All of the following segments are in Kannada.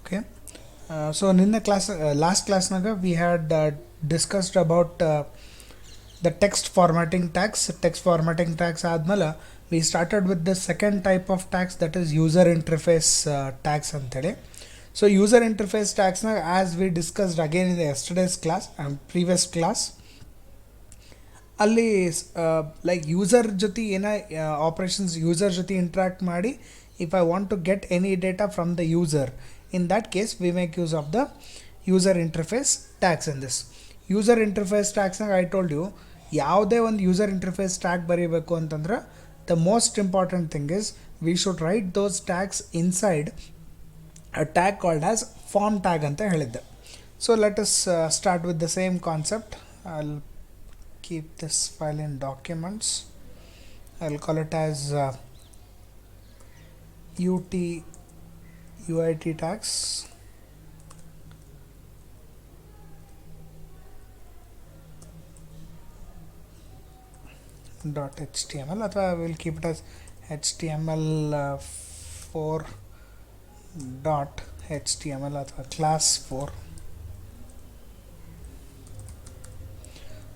Okay. So in the class, last class naga we had discussed about the text formatting tags. Text formatting tags admala we started with the second type of tags, that is user interface tags antele. So user interface tags na, as we discussed again in the yesterday's class and previous class, ಅಲ್ಲಿ ಲೈಕ್ ಯೂಸರ್ ಜೊತೆ ಏನ ಆಪರೇಷನ್ಸ್ ಯೂಸರ್ ಜೊತೆ ಇಂಟ್ರಾಕ್ಟ್ ಮಾಡಿ if I want to get any data from the user, in that case we make use of the user interface tags in this. User interface ಟ್ಯಾಗ್ಸ್ನಾಗ ಐ ಟೋಲ್ಡ್ ಯು ಯಾವುದೇ ಒಂದು ಯೂಸರ್ ಇಂಟರ್ಫೇಸ್ ಟ್ಯಾಗ್ ಬರೀಬೇಕು ಅಂತಂದ್ರೆ the most important thing is we should write those tags inside a tag called as form tag ಅಂತ ಹೇಳಿದ್ದೆ. So let us start with the same concept. I'll keep this file in documents. I'll call it as UIT tags. .html ಅಥವಾ I will keep it as HTML4 .html ಅಥವಾ class 4.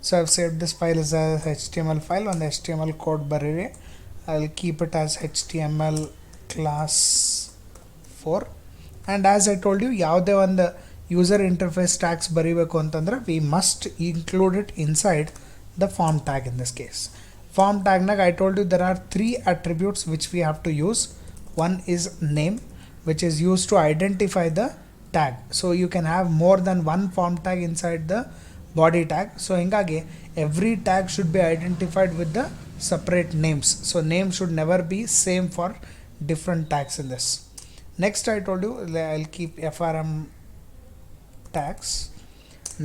So I've saved this file as a HTML file. On the HTML code barire I'll keep it as HTML class 4. And as I told you, ಯಾವುದೇ ಒಂದು ಯೂಸರ್ ಇಂಟರ್ಫೇಸ್ ಟ್ಯಾಗ್ಸ್ ಬರೀಬೇಕು ಅಂತಂದ್ರೆ we must include it inside the form tag in this case. Form tag nag I told you there are 3 attributes which we have to use. One is name, which is used to identify the tag. So you can have more than one form tag inside the body tag. So hingage every tag should be identified with the separate names. So name should never be same for different tags in this. Next I told you I'll keep FRM tags.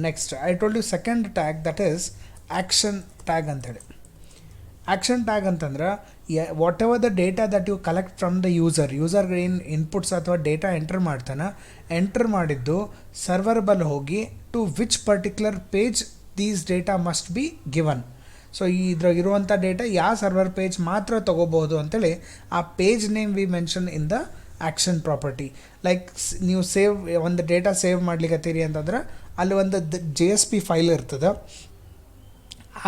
Next I told you second tag, that is action tag anthe. Action tag ಅಂತಂದ್ರೆ whatever the data that you collect from the user ಏನು ಇನ್ಪುಟ್ಸ್ ಅಥವಾ ಡೇಟಾ ಎಂಟರ್ ಮಾಡ್ತಾನೆ, ಎಂಟರ್ ಮಾಡಿದ್ದು ಸರ್ವರ್ ಬಲ್ ಹೋಗಿ to which particular page these data must be given. So ಇದ್ರಾಗ ಇರುವಂಥ ಡೇಟಾ ಯಾವ ಸರ್ವರ್ ಪೇಜ್ ಮಾತ್ರ ತೊಗೋಬೋದು ಅಂತೇಳಿ ಆ page name we mention in the action property. Like ನೀವು ಒಂದು ಡೇಟಾ ಸೇವ್ ಮಾಡ್ಲಿಕ್ಕತ್ತೀರಿ ಅಂತಂದ್ರೆ ಅಲ್ಲಿ ಒಂದು JSP ಫೈಲ್ ಇರ್ತದೆ.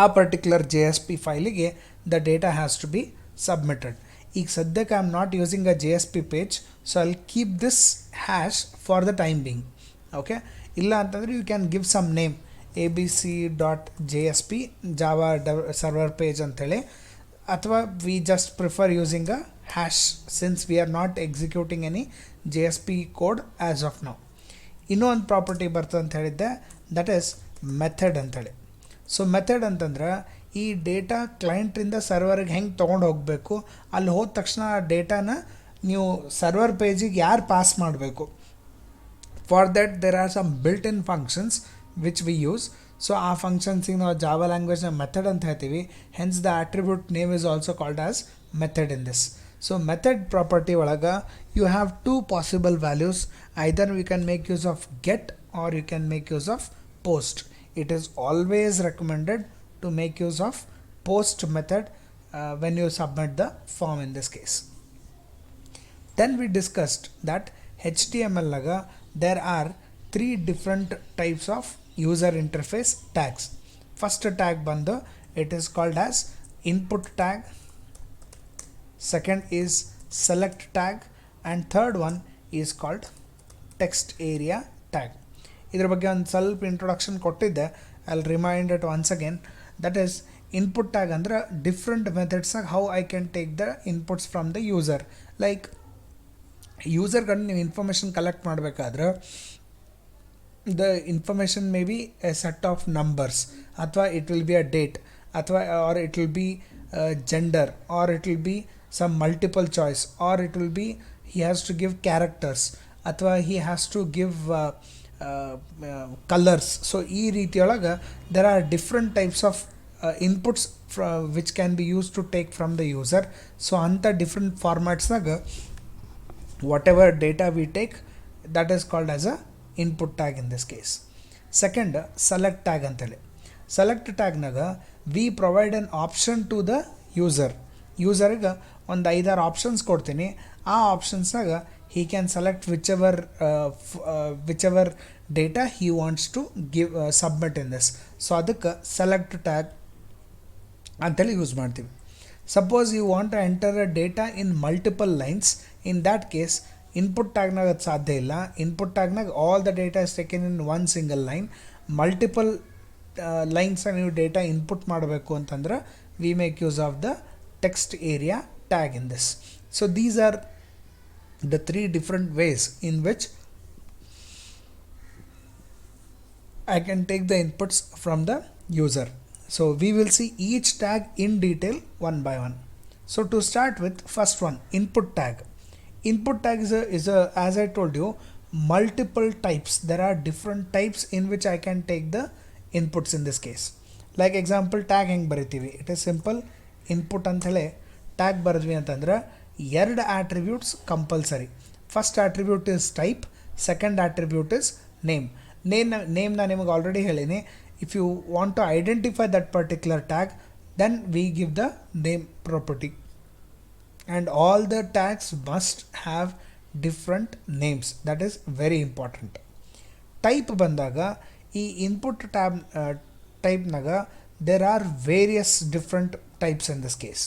ಆ ಪರ್ಟಿಕ್ಯುಲರ್ JSP ಫೈಲಿಗೆ the data has to be submitted. ಈಗ ಸದ್ಯಕ್ಕೆ I am not using a JSP page, so I'll keep this hash for the time being. Okay, ಇಲ್ಲ ಅಂತಂದರೆ you can give some name abc.jsp Java server page ಅಂಥೇಳಿ, ಅಥವಾ we just prefer using a hash since we are not executing any JSP code as of now. ಇನ್ನೂ ಒಂದು ಪ್ರಾಪರ್ಟಿ ಬರ್ತದೆ ಅಂತ ಹೇಳಿದ್ದೆ, ದಟ್ ಈಸ್ ಮೆಥಡ್ ಅಂಥೇಳಿ. ಸೊ ಮೆಥಡ್ ಅಂತಂದ್ರೆ ಈ ಡೇಟಾ ಕ್ಲೈಂಟ್ರಿಂದ ಸರ್ವರ್ಗೆ ಹೆಂಗೆ ತೊಗೊಂಡು ಹೋಗಬೇಕು, ಅಲ್ಲಿ ಹೋದ ತಕ್ಷಣ ಆ ಡೇಟಾನ ನೀವು ಸರ್ವರ್ ಪೇಜಿಗೆ ಯಾರು ಪಾಸ್ ಮಾಡಬೇಕು. For that there are some built in functions which we use. So ಆ ಫಂಕ್ಷನ್ಸಿಗೆ ನಾವು ಜಾವಾ ಲ್ಯಾಂಗ್ವೇಜ್ನ ಮೆಥಡ್ ಅಂತ ಹೇಳ್ತೀವಿ. Hence the attribute name is also called as method in this. So method property ಒಳಗೆ you have 2 possible values. Either we can make use of get or you can make use of post. It is always recommended to make use of post method when you submit the form in this case. Then we discussed that HTML laga there are 3 different types of user interface tags. First tag bando, it is called as input tag. Second is select tag, and third one is called text area tag. ಇದ್ರ ಬಗ್ಗೆ ಒಂದು ಸ್ವಲ್ಪ ಇಂಟ್ರೊಡಕ್ಷನ್ ಕೊಟ್ಟಿದ್ದೆ, I will remind it once again. That is input tag ಅಂದ್ರೆ ಡಿಫ್ರೆಂಟ್ ಮೆಥಡ್ಸಾಗ how I can take the inputs from the user. Like ಯೂಸರ್ಗಳು ನೀವು ಇನ್ಫಾರ್ಮೇಷನ್ ಕಲೆಕ್ಟ್ ಮಾಡಬೇಕಾದ್ರೆ the information may be a set of numbers, ಅಥವಾ it will be a date, ಅಥವಾ or it will be gender, or it will be some multiple choice, or it will be he has to give characters, ಅಥವಾ ಹಿ has to give colours. So ಈ ರೀತಿಯೊಳಗೆ there are different types of inputs which can be use to take from the user. So ಅಂಥ ಡಿಫ್ರೆಂಟ್ ಫಾರ್ಮ್ಯಾಟ್ಸ್ನಾಗ whatever data we take that is called as a input tag in this case. Second select tag ಅಂತೇಳಿ. ಸೆಲೆಕ್ಟ್ ಟ್ಯಾಗ್ನಾಗ we provide an option to the ಯೂಸರ್ಗೆ ಒಂದು 5-6 ಆಪ್ಷನ್ಸ್ ಕೊಡ್ತೀನಿ. ಆ ಆಪ್ಷನ್ಸ್ನಾಗ he can select whichever data he wants to give submit in this. So ಅದಕ್ಕೆ select tag ಅಂತೇಳಿ ಯೂಸ್ ಮಾಡ್ತೀವಿ. Suppose you want to enter a data in multiple lines, in that case input ಟ್ಯಾಗ್ನಾಗ ಅದು ಸಾಧ್ಯ ಇಲ್ಲ. ಇನ್ಪುಟ್ ಟ್ಯಾಗ್ನಾಗ all the data is taken in one single line. Multiple lines ನೀವು ಡೇಟಾ ಇನ್ಪುಟ್ ಮಾಡಬೇಕು ಅಂತಂದ್ರೆ we make use of the text area tag in this. So these are the three different ways in which I can take the inputs from the user. So we will see each tag in detail one by one. So to start with, first one, input tag. Input tag is a as I told you, multiple types. There are different types in which I can take the inputs in this case. Like example, tag ಹೆಂಗೆ ಬರಿತೀವಿ? It is simple. Input ಅಂತ ಹೇಳಿ ಟ್ಯಾಗ್ ಬರೆದ್ವಿ ಅಂತಂದ್ರೆ ಎರಡು attributes compulsory. First attribute is type, second attribute is name. ನೇಮ್ನ ನಿಮಗೆ ಆಲ್ರೆಡಿ ಹೇಳೀನಿ. If you want to identify that particular tag, then we give the name property. And all the tags must have different names. That is very important. Type ಬಂದಾಗ ಈ ಇನ್ಪುಟ್ ಟೈಪ್ನಾಗ there are various different types in this case.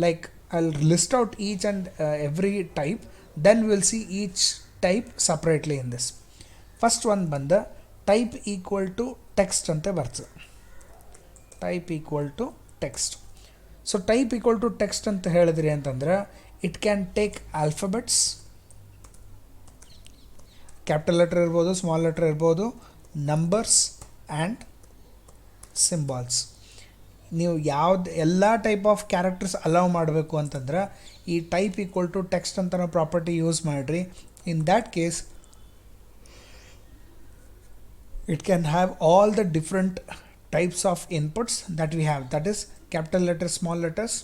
Like I'll list out each and every type, then we'll see each type separately in this. First one banda type equal to text ante bartha. Type equal to text. So type equal to text anta helidri antandra it can take alphabets, capital letter irbodu, small letter irbodu, numbers and symbols. ನೀವು ಯಾವ್ದು ಎಲ್ಲ ಟೈಪ್ ಆಫ್ ಕ್ಯಾರೆಕ್ಟರ್ಸ್ ಅಲೌ ಮಾಡಬೇಕು ಅಂತಂದ್ರೆ ಈ ಟೈಪ್ ಈಕ್ವಲ್ ಟು ಟೆಕ್ಸ್ಟ್ ಅಂತ ನಾವು ಪ್ರಾಪರ್ಟಿ ಯೂಸ್ ಮಾಡಿರಿ. ಇನ್ that case it can have all the different types of inputs that we have. That is capital letters, small letters,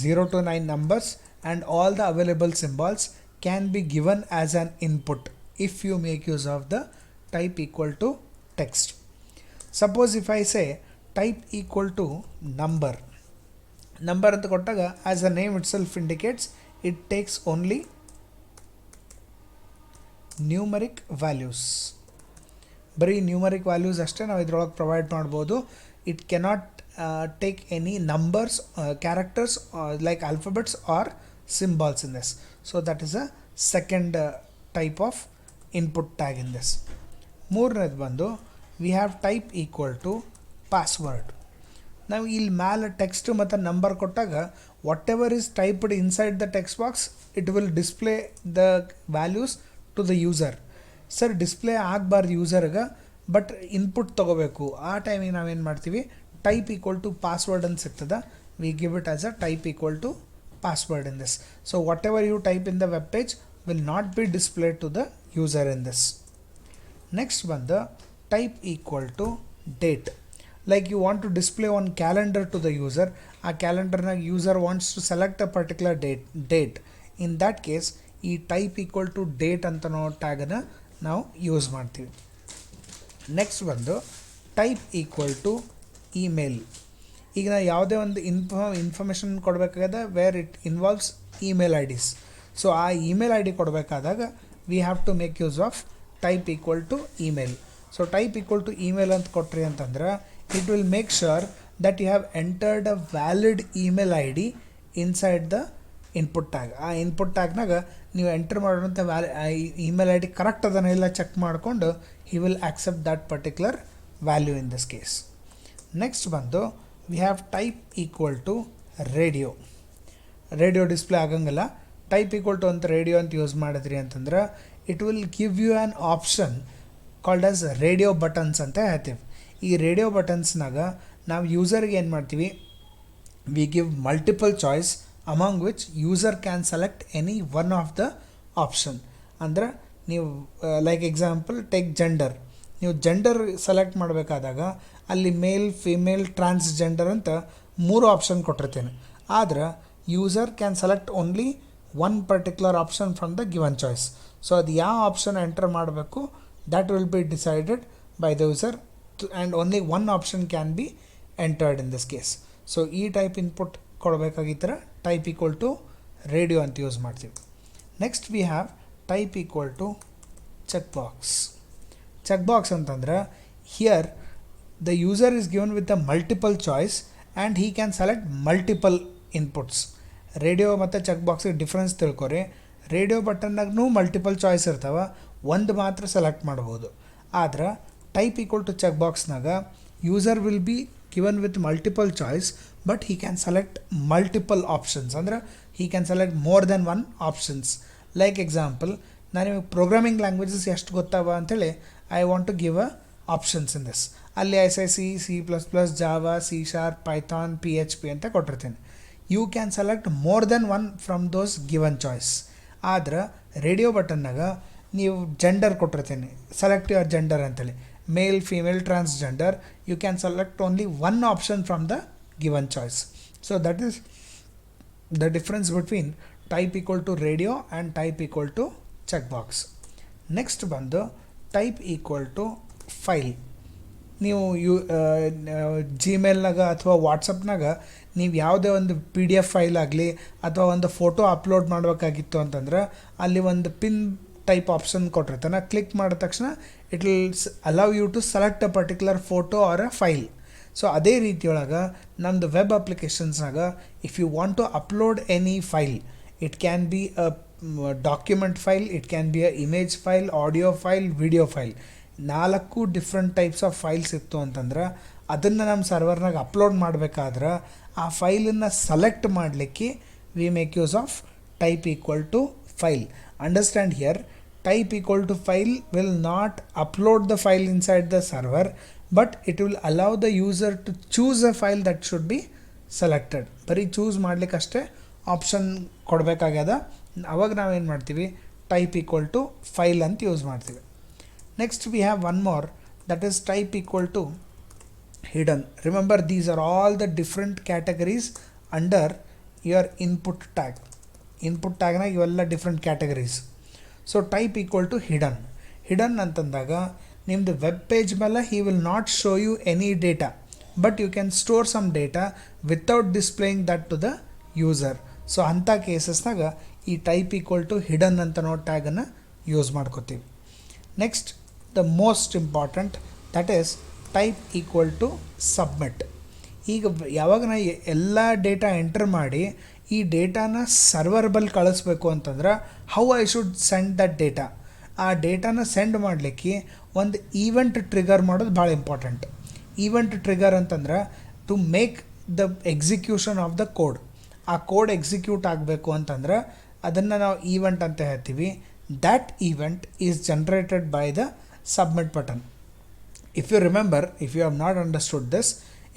0 to 9 numbers and all the available symbols can be given as an input if you make use of the type equal to text. Suppose if I say type equal to number ಅಂತ ಕೊಟ್ಟಾಗ as a name itself indicates it takes only numeric values. ಬರೀ ನ್ಯೂಮರಿಕ್ ವ್ಯಾಲ್ಯೂಸ್ ಅಷ್ಟೇ ನಾವು ಇದ್ರೊಳಗೆ ಪ್ರೊವೈಡ್ ಮಾಡ್ಬೋದು. It cannot take any numbers, characters like alphabets or symbols in this. So that is a second type of input tag in this. ಮೂರನೇದು ಬಂದು we have type equal to password. ನಾವು ಇಲ್ಲಿ ಮ್ಯಾಲೆ ಟೆಕ್ಸ್ಟ್ ಮತ್ತು ನಂಬರ್ ಕೊಟ್ಟಾಗ whatever is typed inside the text box it will display the values to the user. Sir display ಆಗಬಾರ್ದು ಯೂಸರ್ಗೆ, ಬಟ್ ಇನ್ಪುಟ್ ತೊಗೋಬೇಕು. ಆ ಟೈಮಿಗೆ ನಾವೇನು ಮಾಡ್ತೀವಿ, ಟೈಪ್ ಈಕ್ವಲ್ ಟು ಪಾಸ್ವರ್ಡ್ ಅಂತ ಸಿಗ್ತದೆ. We give it as a type equal to password in this. So whatever you type in the web page will not be displayed to the user in this. Next one, the type equal to date. Like you want to display one calendar to the user, a calendar na user wants to select a particular date. In that case ಈ type equal to date ಅಂತ ನಾವು ಟ್ಯಾಗನ್ನು ನಾವು ಯೂಸ್ ಮಾಡ್ತೀವಿ. ನೆಕ್ಸ್ಟ್ ಬಂದು ಟೈಪ್ ಈಕ್ವಲ್ ಟು ಇಮೇಲ್. ಈಗ ನಾವು ಯಾವುದೇ ಒಂದು ಇನ್ಫಾರ್ಮೇಷನ್ ಕೊಡಬೇಕಾಗದ where it involves email IDs. So ಆ ಇಮೇಲ್ ಐ ಡಿ ಕೊಡಬೇಕಾದಾಗ we have to make use of type equal to email. So type equal to email ಅಂತ ಕೊಟ್ರಿ ಅಂತಂದ್ರೆ it will make sure that you have entered a valid email ID inside the input tag. ಆ ಇನ್ಪುಟ್ ಟ್ಯಾಗ್ನಾಗ ನೀವು ಎಂಟರ್ ಮಾಡೋಂಥ ಇಮೇಲ್ ಐ ಡಿ ಕರೆಕ್ಟ್ ಅದನ್ನು ಎಲ್ಲ ಚೆಕ್ ಮಾಡಿಕೊಂಡು he will accept that particular value in this case. Next ಬಂದು we have type equal to radio. Radio display ಆಗಂಗಿಲ್ಲ. ಟೈಪ್ ಈಕ್ವಲ್ ಟು ಅಂತ ರೇಡಿಯೋ ಅಂತ ಯೂಸ್ ಮಾಡಿದ್ರಿ ಅಂತಂದ್ರೆ it will give you an option called as radio buttons ಅಂತ ಹೇಳ್ತೀವಿ. ಈ ರೇಡಿಯೋ ಬಟನ್ಸ್ನಾಗ ನಾವು ಯೂಸರ್ಗೆ ಏನು ಮಾಡ್ತೀವಿ, we give multiple choice among which user can select any one of the option. ಅಂದ್ರೆ ನೀವು ಲೈಕ್ ಎಕ್ಸಾಂಪಲ್ ಟೇಕ್ ಜೆಂಡರ್. ನೀವು ಜೆಂಡರ್ ಸೆಲೆಕ್ಟ್ ಮಾಡಬೇಕಾದಾಗ ಅಲ್ಲಿ ಮೇಲ್, ಫಿಮೇಲ್, ಟ್ರಾನ್ಸ್ಜೆಂಡರ್ ಅಂತ 3 ಆಪ್ಷನ್ ಕೊಟ್ಟಿರ್ತೇನೆ. ಆದ್ರೆ user can select only one particular option from the given choice. So ಅದು ಯಾವ ಆಪ್ಷನ್ ಎಂಟರ್ ಮಾಡಬೇಕು that will be decided by the user and only one option can be entered in this case. So ಈ ಟೈಪ್ ಇನ್ಪುಟ್ ಕೊಡಬೇಕಾಗಿದ್ದರೆ ಟೈಪ್ ಈಕ್ವಲ್ ಟು ರೇಡಿಯೋ ಅಂತ ಯೂಸ್ ಮಾಡ್ತೀವಿ. Next we have type equal to checkbox. Checkbox ಅಂತಂದ್ರೆ here the user is given with a multiple choice and he can select multiple inputs. Radio ಮತ್ತು ಚೆಕ್ ಬಾಕ್ಸಿಗೆ ಡಿಫ್ರೆನ್ಸ್ ತಿಳ್ಕೊರಿ. ರೇಡಿಯೋ ಬಟನ್ನಾಗೂ ಮಲ್ಟಿಪಲ್ ಚಾಯ್ಸ್ ಇರ್ತಾವೆ, ಒಂದು ಮಾತ್ರ ಸೆಲೆಕ್ಟ್ ಮಾಡ್ಬೋದು. ಆದ್ರೆ ಟೈಪ್ ಈಕ್ವಲ್ ಟು ಚೆಕ್ ಬಾಕ್ಸ್ನಾಗ user will be given with multiple choice but he can select multiple options. ಅಂದ್ರೆ he can select more than one options. Like example, ನಾನು ನಿಮಗೆ ಪ್ರೋಗ್ರಾಮಿಂಗ್ ಲ್ಯಾಂಗ್ವೇಜಸ್ ಎಷ್ಟು ಗೊತ್ತಾವ ಅಂತೇಳಿ I want to give a options in this. ಅಲ್ಲಿ C++, Java, C#, Python, PHP ಅಂತ ಕೊಟ್ಟಿರ್ತೀನಿ. You can select more than one from those given choice. ಆದ್ರೆ ರೇಡಿಯೋ ಬಟನ್ನಾಗ ನೀವು ಜೆಂಡರ್ ಕೊಟ್ಟಿರ್ತೀನಿ, ಸೆಲೆಕ್ಟ್ ಯುವರ್ ಜೆಂಡರ್ ಅಂತೇಳಿ, male, female, transgender. You can select only one option from the given choice. So that is the difference between type equal to radio and type equal to check box. Next ಬಂದು ಟೈಪ್ ಈಕ್ವಲ್ ಟು ಫೈಲ್. ನೀವು ಜಿಮೇಲ್ನಾಗ ಅಥವಾ ವಾಟ್ಸಪ್ನಾಗ ನೀವು ಯಾವುದೇ ಒಂದು PDF ಫೈಲ್ ಆಗಲಿ ಅಥವಾ ಒಂದು ಫೋಟೋ ಅಪ್ಲೋಡ್ ಮಾಡಬೇಕಾಗಿತ್ತು ಅಂತಂದ್ರೆ ಅಲ್ಲಿ ಒಂದು ಪಿನ್ ಟೈಪ್ ಆಪ್ಷನ್ ಕೊಟ್ಟಿರ್ತಾನೆ. ಕ್ಲಿಕ್ ಮಾಡಿದ ತಕ್ಷಣ it will allow you to select a particular photo or a file. So ಅದೇ ರೀತಿಯೊಳಗೆ ನಮ್ಮದು ವೆಬ್ ಅಪ್ಲಿಕೇಶನ್ಸ್ನಾಗ if you want to upload any file, it can be a document file, it can be a image file, audio file, video file. 4 different types of files ಇತ್ತು ಅಂತಂದ್ರೆ ಅದನ್ನು ನಮ್ಮ ಸರ್ವರ್ನಾಗ ಅಪ್ಲೋಡ್ ಮಾಡಬೇಕಾದ್ರೆ ಆ ಫೈಲನ್ನು ಸೆಲೆಕ್ಟ್ ಮಾಡಲಿಕ್ಕೆ we make use of type equal to file. Understand here, type equal to file will not upload the file inside the server but it will allow the user to choose a file that should be selected. ಬರೀ ಚೂಸ್ ಮಾಡಲಿಕ್ಕಷ್ಟೇ ಆಪ್ಷನ್ ಕೊಡಬೇಕಾಗ್ಯದ. ಅವಾಗ ನಾವೇನು ಮಾಡ್ತೀವಿ, ಟೈಪ್ ಈಕ್ವಲ್ ಟು ಫೈಲ್ ಅಂತ ಯೂಸ್ ಮಾಡ್ತೀವಿ. Next we have one more, that is type equal to hidden. Remember, these are all the different categories under your input tag. Input tag na ivella different categories. So type equal to hidden. Hidden antಂದಾಗ ನಿಮ್ಮದು ವೆಬ್ ಪೇಜ್ ಮೇಲೆ he will not show you any data but you can store some data without displaying that to the user. So ಅಂಥ ಕೇಸಸ್ನಾಗ ಈ ಟೈಪ್ ಈಕ್ವಲ್ ಟು ಹಿಡನ್ ಅಂತ ನೋ ಟ್ಯಾಗನ್ನು ಯೂಸ್ ಮಾಡ್ಕೋತೀವಿ. Next the most important, that is type equal to submit. ಈಗ ಯಾವಾಗ ನಾ ಎಲ್ಲ ಡೇಟಾ ಎಂಟರ್ ಮಾಡಿ ಈ ಡೇಟಾನ ಸರ್ವರ್ ಬಲ್ಲಿ ಕಳಿಸ್ಬೇಕು ಅಂತಂದ್ರೆ how I should send that data. ಆ ಡೇಟಾನ ಸೆಂಡ್ ಮಾಡಲಿಕ್ಕೆ ಒಂದು ಈವೆಂಟ್ ಟ್ರಿಗರ್ ಮಾಡೋದು ಭಾಳ ಇಂಪಾರ್ಟೆಂಟ್. ಈವೆಂಟ್ ಟ್ರಿಗರ್ ಅಂತಂದ್ರೆ to make the execution of the code. ಆ ಕೋಡ್ ಎಕ್ಸಿಕ್ಯೂಟ್ ಆಗಬೇಕು ಅಂತಂದ್ರೆ ಅದನ್ನು ನಾವು ಈವೆಂಟ್ ಅಂತ ಹೇಳ್ತೀವಿ. That event is generated by the submit button. If you remember, if you have not understood this,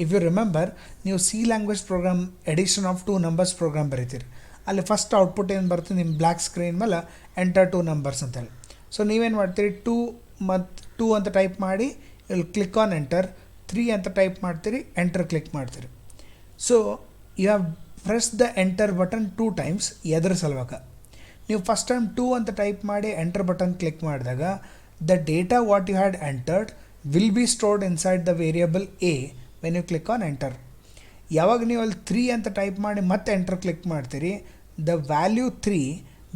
if you remember, ನೀವು C language program addition of 2 numbers program ಬರೀತೀರಿ. ಅಲ್ಲಿ ಫಸ್ಟ್ ಔಟ್ಪುಟ್ ಏನು ಬರ್ತದೆ ನಿಮ್ಮ ಬ್ಲ್ಯಾಕ್ ಸ್ಕ್ರೀನ್ ಮೇಲೆ ಎಂಟರ್ 2 numbers ಅಂತೇಳಿ. ಸೊ ನೀವೇನು ಮಾಡ್ತೀರಿ, 2 ಅಂತ ಟೈಪ್ ಮಾಡಿ ಇಲ್ಲಿ ಕ್ಲಿಕ್ ಆನ್ ಎಂಟರ್, 3 ಅಂತ ಟೈಪ್ ಮಾಡ್ತೀರಿ, ಎಂಟರ್ ಕ್ಲಿಕ್ ಮಾಡ್ತೀರಿ. So you have press the enter button 2 times. ಎದ್ರ ಸಲುವಾಗ ನೀವು ಫಸ್ಟ್ ಟೈಮ್ 2 ಅಂತ ಟೈಪ್ ಮಾಡಿ ಎಂಟರ್ ಬಟನ್ ಕ್ಲಿಕ್ ಮಾಡಿದಾಗ the data what you had entered will be stored inside the variable A when you click on enter. ಯಾವಾಗ ನೀವು ಅಲ್ಲಿ 3 ಅಂತ ಟೈಪ್ ಮಾಡಿ ಮತ್ತೆ ಎಂಟರ್ ಕ್ಲಿಕ್ ಮಾಡ್ತೀರಿ, the value 3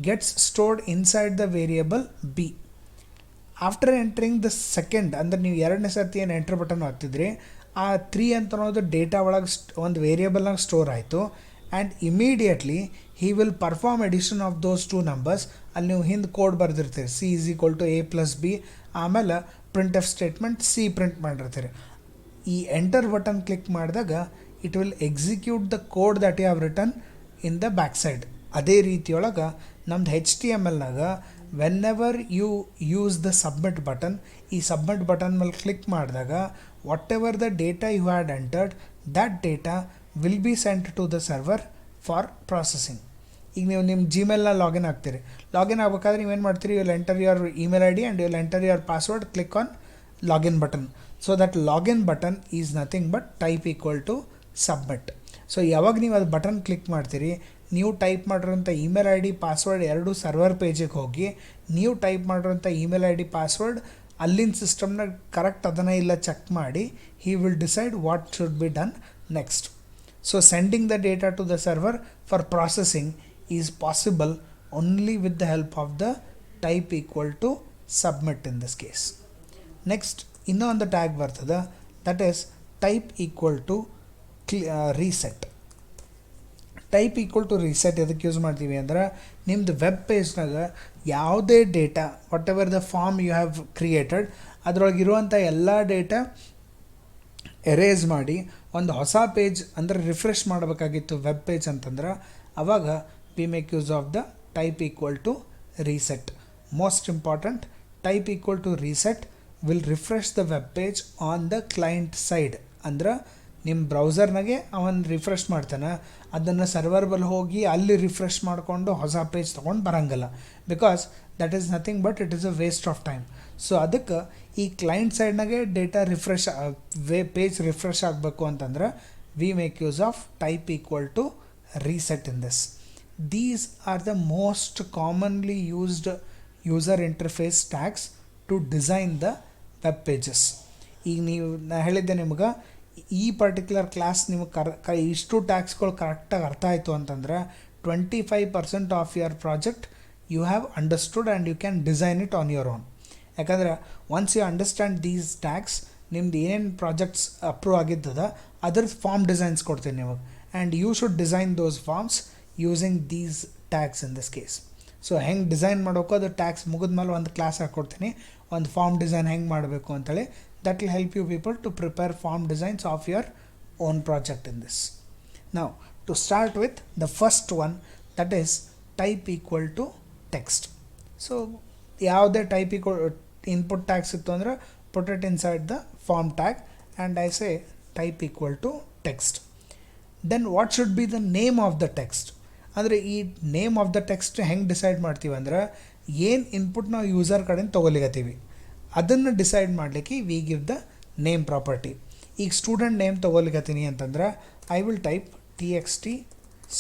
gets stored inside the variable B. After entering the second, ಅಂದರೆ ನೀವು ಎರಡನೇ ಸರ್ತಿ ಏನು ಎಂಟರ್ ಬಟನ್ ಹಾಕ್ತಿದ್ರಿ, ಆ 3 ಅಂತ ಅನ್ನೋದು ಡೇಟಾ ಒಳಗೆ ಒಂದು ವೇರಿಯೇಬಲ್ನಾಗ ಸ್ಟೋರ್ ಆಯಿತು. And immediately he will perform addition of those 2 numbers. ಅಲ್ಲಿ ನೀವು ಹಿಂದೆ ಕೋಡ್ ಬರೆದಿರ್ತೀರಿ, C is equal to A plus B, ಆಮೇಲೆ printf statement C print ಮಾಡಿರ್ತೀರಿ. ಈ ಎಂಟರ್ ಬಟನ್ ಕ್ಲಿಕ್ ಮಾಡಿದಾಗ it will execute the code that you have written in the back side. ಅದೇ ರೀತಿಯೊಳಗೆ ನಮ್ದು HTMLನಾಗ whenever you use the submit button, ಈ ಸಬ್ಮಿಟ್ ಬಟನ್ ಮೇಲೆ ಕ್ಲಿಕ್ ಮಾಡಿದಾಗ whatever the data you had entered, that data will be sent to the server for processing. ಈಗ ನೀವು ನಿಮ್ಮ ಜಿಮೇಲ್ನ ಲಾಗಿನ್ ಆಗ್ತೀರಿ, ಲಾಗಿನ್ ಆಗಬೇಕಾದ್ರೆ ನೀವೇನು ಮಾಡ್ತೀರಿ, you will enter your email ID and you will enter your password, click on login button. So that login button is nothing but type equal to submit. So ಯಾವಾಗ ನೀವು ಅದು ಬಟನ್ ಕ್ಲಿಕ್ ಮಾಡ್ತೀರಿ, ನೀವು ಟೈಪ್ ಮಾಡಿರೋಂಥ ಇಮೇಲ್ ID ಪಾಸ್ವರ್ಡ್ ಎರಡೂ ಸರ್ವರ್ ಪೇಜಿಗೆ ಹೋಗಿ ನೀವು ಟೈಪ್ ಮಾಡಿರೋಂಥ ಇಮೇಲ್ ID ಪಾಸ್ವರ್ಡ್ ಅಲ್ಲಿನ ಸಿಸ್ಟಮ್ನಾಗ ಕರೆಕ್ಟ್ ಅದನ್ನು ಇಲ್ಲ ಚೆಕ್ ಮಾಡಿ he will decide what should be done next. So sending the data to the server for processing is possible only with the help of the type equal to submit in this case. Next ಇನ್ನೊಂದು ಟ್ಯಾಗ್ ಬರ್ತದೆ, that is type equal to reset. Type equal to reset ಎದಕ್ಕೆ ಯೂಸ್ ಮಾಡ್ತೀವಿ ಅಂದ್ರೆ ನಿಮ್ಮದು ವೆಬ್ ಪೇಜ್ನಾಗ ಯಾವುದೇ data whatever the form you have created ಅದರೊಳಗಿರುವಂಥ ಎಲ್ಲ ಡೇಟಾ ಎರೇಸ್ ಮಾಡಿ ಒಂದು ಹೊಸ ಪೇಜ್ ಅಂದರೆ ರಿಫ್ರೆಶ್ ಮಾಡಬೇಕಾಗಿತ್ತು ವೆಬ್ ಪೇಜ್ ಅಂತಂದ್ರೆ ಆವಾಗ we make use of the type equal to reset. Most important, type equal to reset will refresh the web page on the client side. ಅಂದ್ರೆ ನಿಮ್ಮ ಬ್ರೌಸರ್ನಾಗೆ ಅವನು ರಿಫ್ರೆಶ್ ಮಾಡ್ತಾನೆ, ಅದನ್ನು ಸರ್ವರ್ ಬಲ್ಲಿ ಹೋಗಿ ಅಲ್ಲಿ ರಿಫ್ರೆಶ್ ಮಾಡಿಕೊಂಡು ಹೊಸ ಪೇಜ್ ತೊಗೊಂಡು ಬರೋಂಗಿಲ್ಲ, because that is nothing but it is a waste of time. So ಅದಕ್ಕೆ ಈ ಕ್ಲೈಂಟ್ ಸೈಡ್ನಾಗೆ ಡೇಟಾ ರಿಫ್ರೆಶ್ ಪೇಜ್ ರಿಫ್ರೆಶ್ ಆಗಬೇಕು ಅಂತಂದ್ರೆ we make use of type equal to reset in this. These are the most commonly used user interface tags to design the web pages. ಈಗ ನೀವು ನಾ ಹೇಳಿದ್ದೆ ನಿಮ್ಗೆ ಈ ಪರ್ಟಿಕ್ಯುಲರ್ ಕ್ಲಾಸ್ ನಿಮಗೆ ಇಷ್ಟು ಟ್ಯಾಗ್ಸ್ಗಳು ಕರೆಕ್ಟಾಗಿ ಅರ್ಥ ಆಯಿತು ಅಂತಂದ್ರೆ 25% of your project you have understood and you can design it on your own. ಯಾಕಂದ್ರೆ once you understand these tags ನಿಮ್ದು ಏನೇನು ಪ್ರಾಜೆಕ್ಟ್ಸ್ ಅಪ್ರೂವ್ ಆಗಿದ್ದದ ಅದ್ರ ಫಾರ್ಮ್ ಡಿಸೈನ್ಸ್ ಕೊಡ್ತೀನಿ ನಿಮಗೆ, and you should design those forms using these tags in this case. So ಹೆಂಗೆ ಡಿಸೈನ್ ಮಾಡಬೇಕು ಅದು ಟ್ಯಾಗ್ಸ್ ಮುಗಿದ್ಮೇಲೆ ಒಂದು ಕ್ಲಾಸ್ ಹಾಕ್ಕೊಡ್ತೀನಿ, ಒಂದು ಫಾರ್ಮ್ ಡಿಸೈನ್ ಹೆಂಗೆ ಮಾಡಬೇಕು ಅಂತೇಳಿ. That will help you people to prepare form designs of your own project in this. Now to start with the first one, that is type equal to text. So ಯಾವುದೇ type equal input tags ಇತ್ತು ಅಂದರೆ put it inside the form tag and I say type equal to text. Then what should be the name of the text? ಅಂದರೆ ಈ ನೇಮ್ ಆಫ್ ದ ಟೆಕ್ಸ್ಟ್ ಹೆಂಗೆ ಡಿಸೈಡ್ ಮಾಡ್ತೀವಿ ಅಂದ್ರೆ ಏನು ಇನ್ಪುಟ್ ನಾವು ಯೂಸರ್ ಕಡೆಯಿಂದ ತೊಗೊಲಿಗತ್ತೀವಿ ಅದನ್ನು ಡಿಸೈಡ್ ಮಾಡಲಿಕ್ಕೆ we give the name property. ಈಗ ಸ್ಟೂಡೆಂಟ್ ನೇಮ್ ತೊಗೊಲಿಕತ್ತೀನಿ ಅಂತಂದ್ರೆ I will type TXT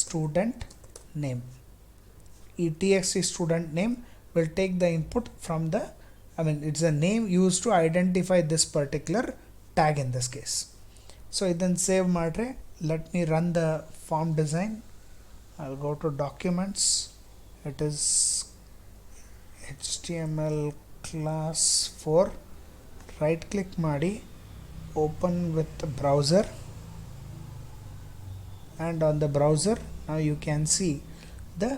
student name. ಈ TXT student name will take the input from the it's a name use to identify this particular tag in this case. So ಇದನ್ನು ಸೇವ್ ಮಾಡಿದ್ರೆ let me run the form design. I'll go to documents, it is HTML class 4, right click ಮಾಡಿ open with the browser, and on the browser now you can see the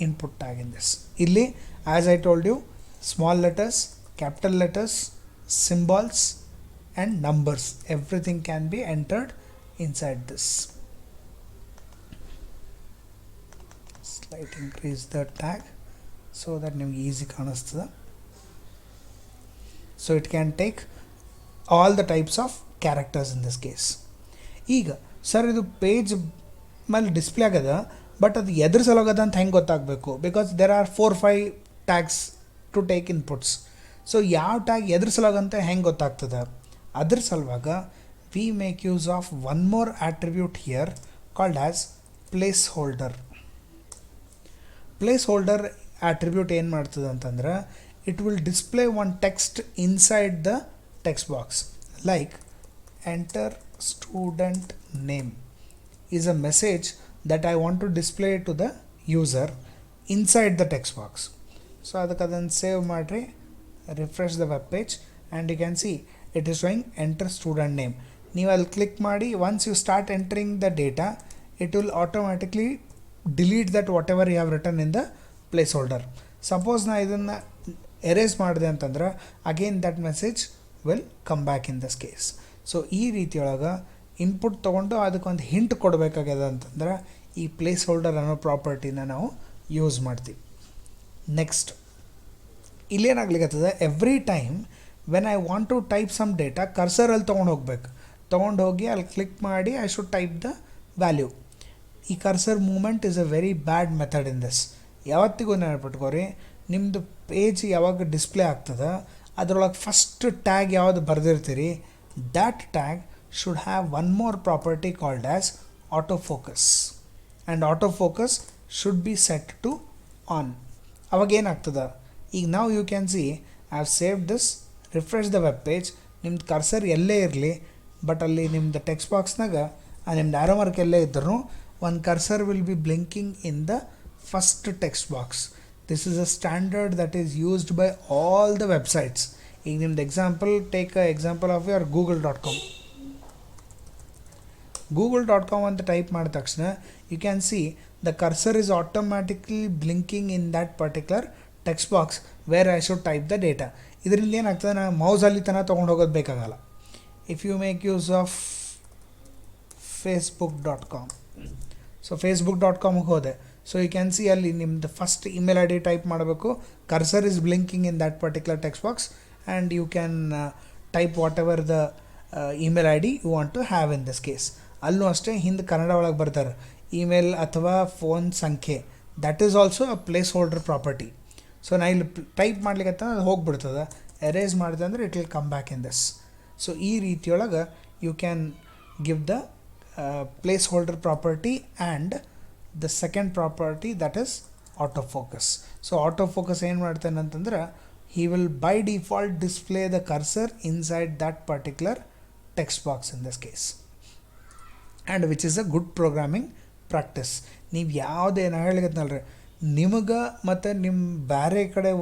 input tag in this. Illi as I told you, small letters, capital letters, symbols and numbers, everything can be entered inside this. Slight increase the tag so that ನಿಮಗೆ ಈಸಿ ಕಾಣಿಸ್ತದೆ. So it can take all the types of characters in this case. ಈಗ ಸರ್ ಇದು ಪೇಜ್ ಮೇಲೆ ಡಿಸ್ಪ್ಲೇ ಆಗದ ಬಟ್ ಅದು ಎದ್ರ ಸಲುವಾಗದ ಅಂತ ಹೆಂಗೆ ಗೊತ್ತಾಗಬೇಕು, because there are 4-5 tags to take inputs. So ಯಾವ ಟ್ಯಾಗ್ ಎದ್ರ ಸಲುವಾಗಂತ ಹೆಂಗೆ ಗೊತ್ತಾಗ್ತದೆ, ಅದ್ರ ಸಲುವಾಗ we make use of one more attribute here called as placeholder. Placeholder attribute ಏನು ಮಾಡ್ತದೆ ಅಂತಂದ್ರೆ it will display one text inside the text box, like enter student name is a message that I want to display to the user inside the text box. So ಅದಕ್ಕೆ ಅದನ್ನು ಸೇವ್ ಮಾಡಿರಿ, refresh the web page and you can see it is showing enter student name. ನೀವು ಅಲ್ಲಿ ಕ್ಲಿಕ್ ಮಾಡಿ once you start entering the data it will automatically delete that whatever you have written in the placeholder. Suppose ನಾ ಇದನ್ನು ಎರೇಸ್ ಮಾಡಿದೆ ಅಂತಂದ್ರೆ again that message will come back in this case. So ಈ ರೀತಿಯೊಳಗೆ ಇನ್ಪುಟ್ ತೊಗೊಂಡು ಅದಕ್ಕೊಂದು ಹಿಂಟ್ ಕೊಡಬೇಕಾಗ್ಯದ ಅಂತಂದ್ರೆ ಈ ಪ್ಲೇಸ್ ಹೋಲ್ಡರ್ ಅನ್ನೋ ಪ್ರಾಪರ್ಟಿನ ನಾವು ಯೂಸ್ ಮಾಡ್ತೀವಿ. ನೆಕ್ಸ್ಟ್ ಇಲ್ಲೇನಾಗ್ಲಿಕ್ಕತ್ತದ, every time when I want to type some data ಕರ್ಸರಲ್ಲಿ ತೊಗೊಂಡು ಹೋಗ್ಬೇಕು, ತೊಗೊಂಡು ಹೋಗಿ ಅಲ್ಲಿ ಕ್ಲಿಕ್ ಮಾಡಿ I should type the value. ಈ cursor movement is a very bad method in this. ಯಾವತ್ತಿಗೂ ನೆನಪಿಟ್ಕೋರಿ, ನಿಮ್ಮದು ಪೇಜ್ ಯಾವಾಗ ಡಿಸ್ಪ್ಲೇ ಆಗ್ತದೆ ಅದರೊಳಗೆ ಫಸ್ಟ್ ಟ್ಯಾಗ್ ಯಾವುದು ಬರೆದಿರ್ತೀರಿ that tag should have one more property called as autofocus, and autofocus should be set to on. ಅವಾಗ ಏನಾಗ್ತದೆ, ಈಗ ನಾವು you can see I have save this, refresh the web page, ನಿಮ್ದು ಕರ್ಸರ್ ಎಲ್ಲೇ ಇರಲಿ ಬಟ್ ಅಲ್ಲಿ ನಿಮ್ಮದು ಟೆಕ್ಸ್ಟ್ ಬಾಕ್ಸ್ನಾಗ ನಿಮ್ದು ಆರೋ ಮಾರ್ಕ್ ಎಲ್ಲೇ ಇದ್ದರೂ one cursor will be blinking in the first text box. This is a standard that is used by all the websites. ಈಗ ನಿಮ್ದು example, take a example of your google.com. google.com ಅಂತ ಟೈಪ್ ಮಾಡಿದ ತಕ್ಷಣ you can see the cursor is automatically blinking in that particular text box where I should type the data. ಇದರಿಂದ ಏನಾಗ್ತದೆ, ನಾನು ಮೌಸಲ್ಲಿ ತನಕ ತೊಗೊಂಡು ಹೋಗೋದು ಬೇಕಾಗಲ್ಲ. If you make use of facebook.com, so facebook.comಗೆ ಹೋದೆ, ಸೊ ಯು ಕ್ಯಾನ್ ಸಿ ಅಲ್ಲಿ ನಿಮ್ದು first email I D type ಮಾಡಬೇಕು, cursor is blinking in that particular text box and you can type whatever the email I D you want to have in this case. ಅಲ್ಲೂ ಅಷ್ಟೇ ಹಿಂದೆ ಕನ್ನಡ ಒಳಗೆ ಬರ್ತಾರೆ ಇಮೇಲ್ ಅಥವಾ ಫೋನ್ ಸಂಖ್ಯೆ, that is also a placeholder property. So ನಾ ಇಲ್ಲಿ ಟೈಪ್ ಮಾಡ್ಲಿಕ್ಕೆ ಅದು ಹೋಗ್ಬಿಡ್ತದೆ, ಎರೇಸ್ ಮಾಡಿದೆ ಅಂದರೆ it will come back in this. So ಈ ರೀತಿಯೊಳಗೆ you can give the placeholder property and the second property that is autofocus. So autofocus ಏನು ಮಾಡ್ತಾನೆ ಅಂತಂದ್ರೆ, he will by default display the cursor inside that particular text box in this case, and which is a good programming practice. ನೀವು ಯಾವುದೇ ನಾನು ಹೇಳಿಗತ್ನಲ್ರಿ, ನಿಮಗೆ ಮತ್ತು ನಿಮ್ಮ ಬೇರೆ ಕಡೆ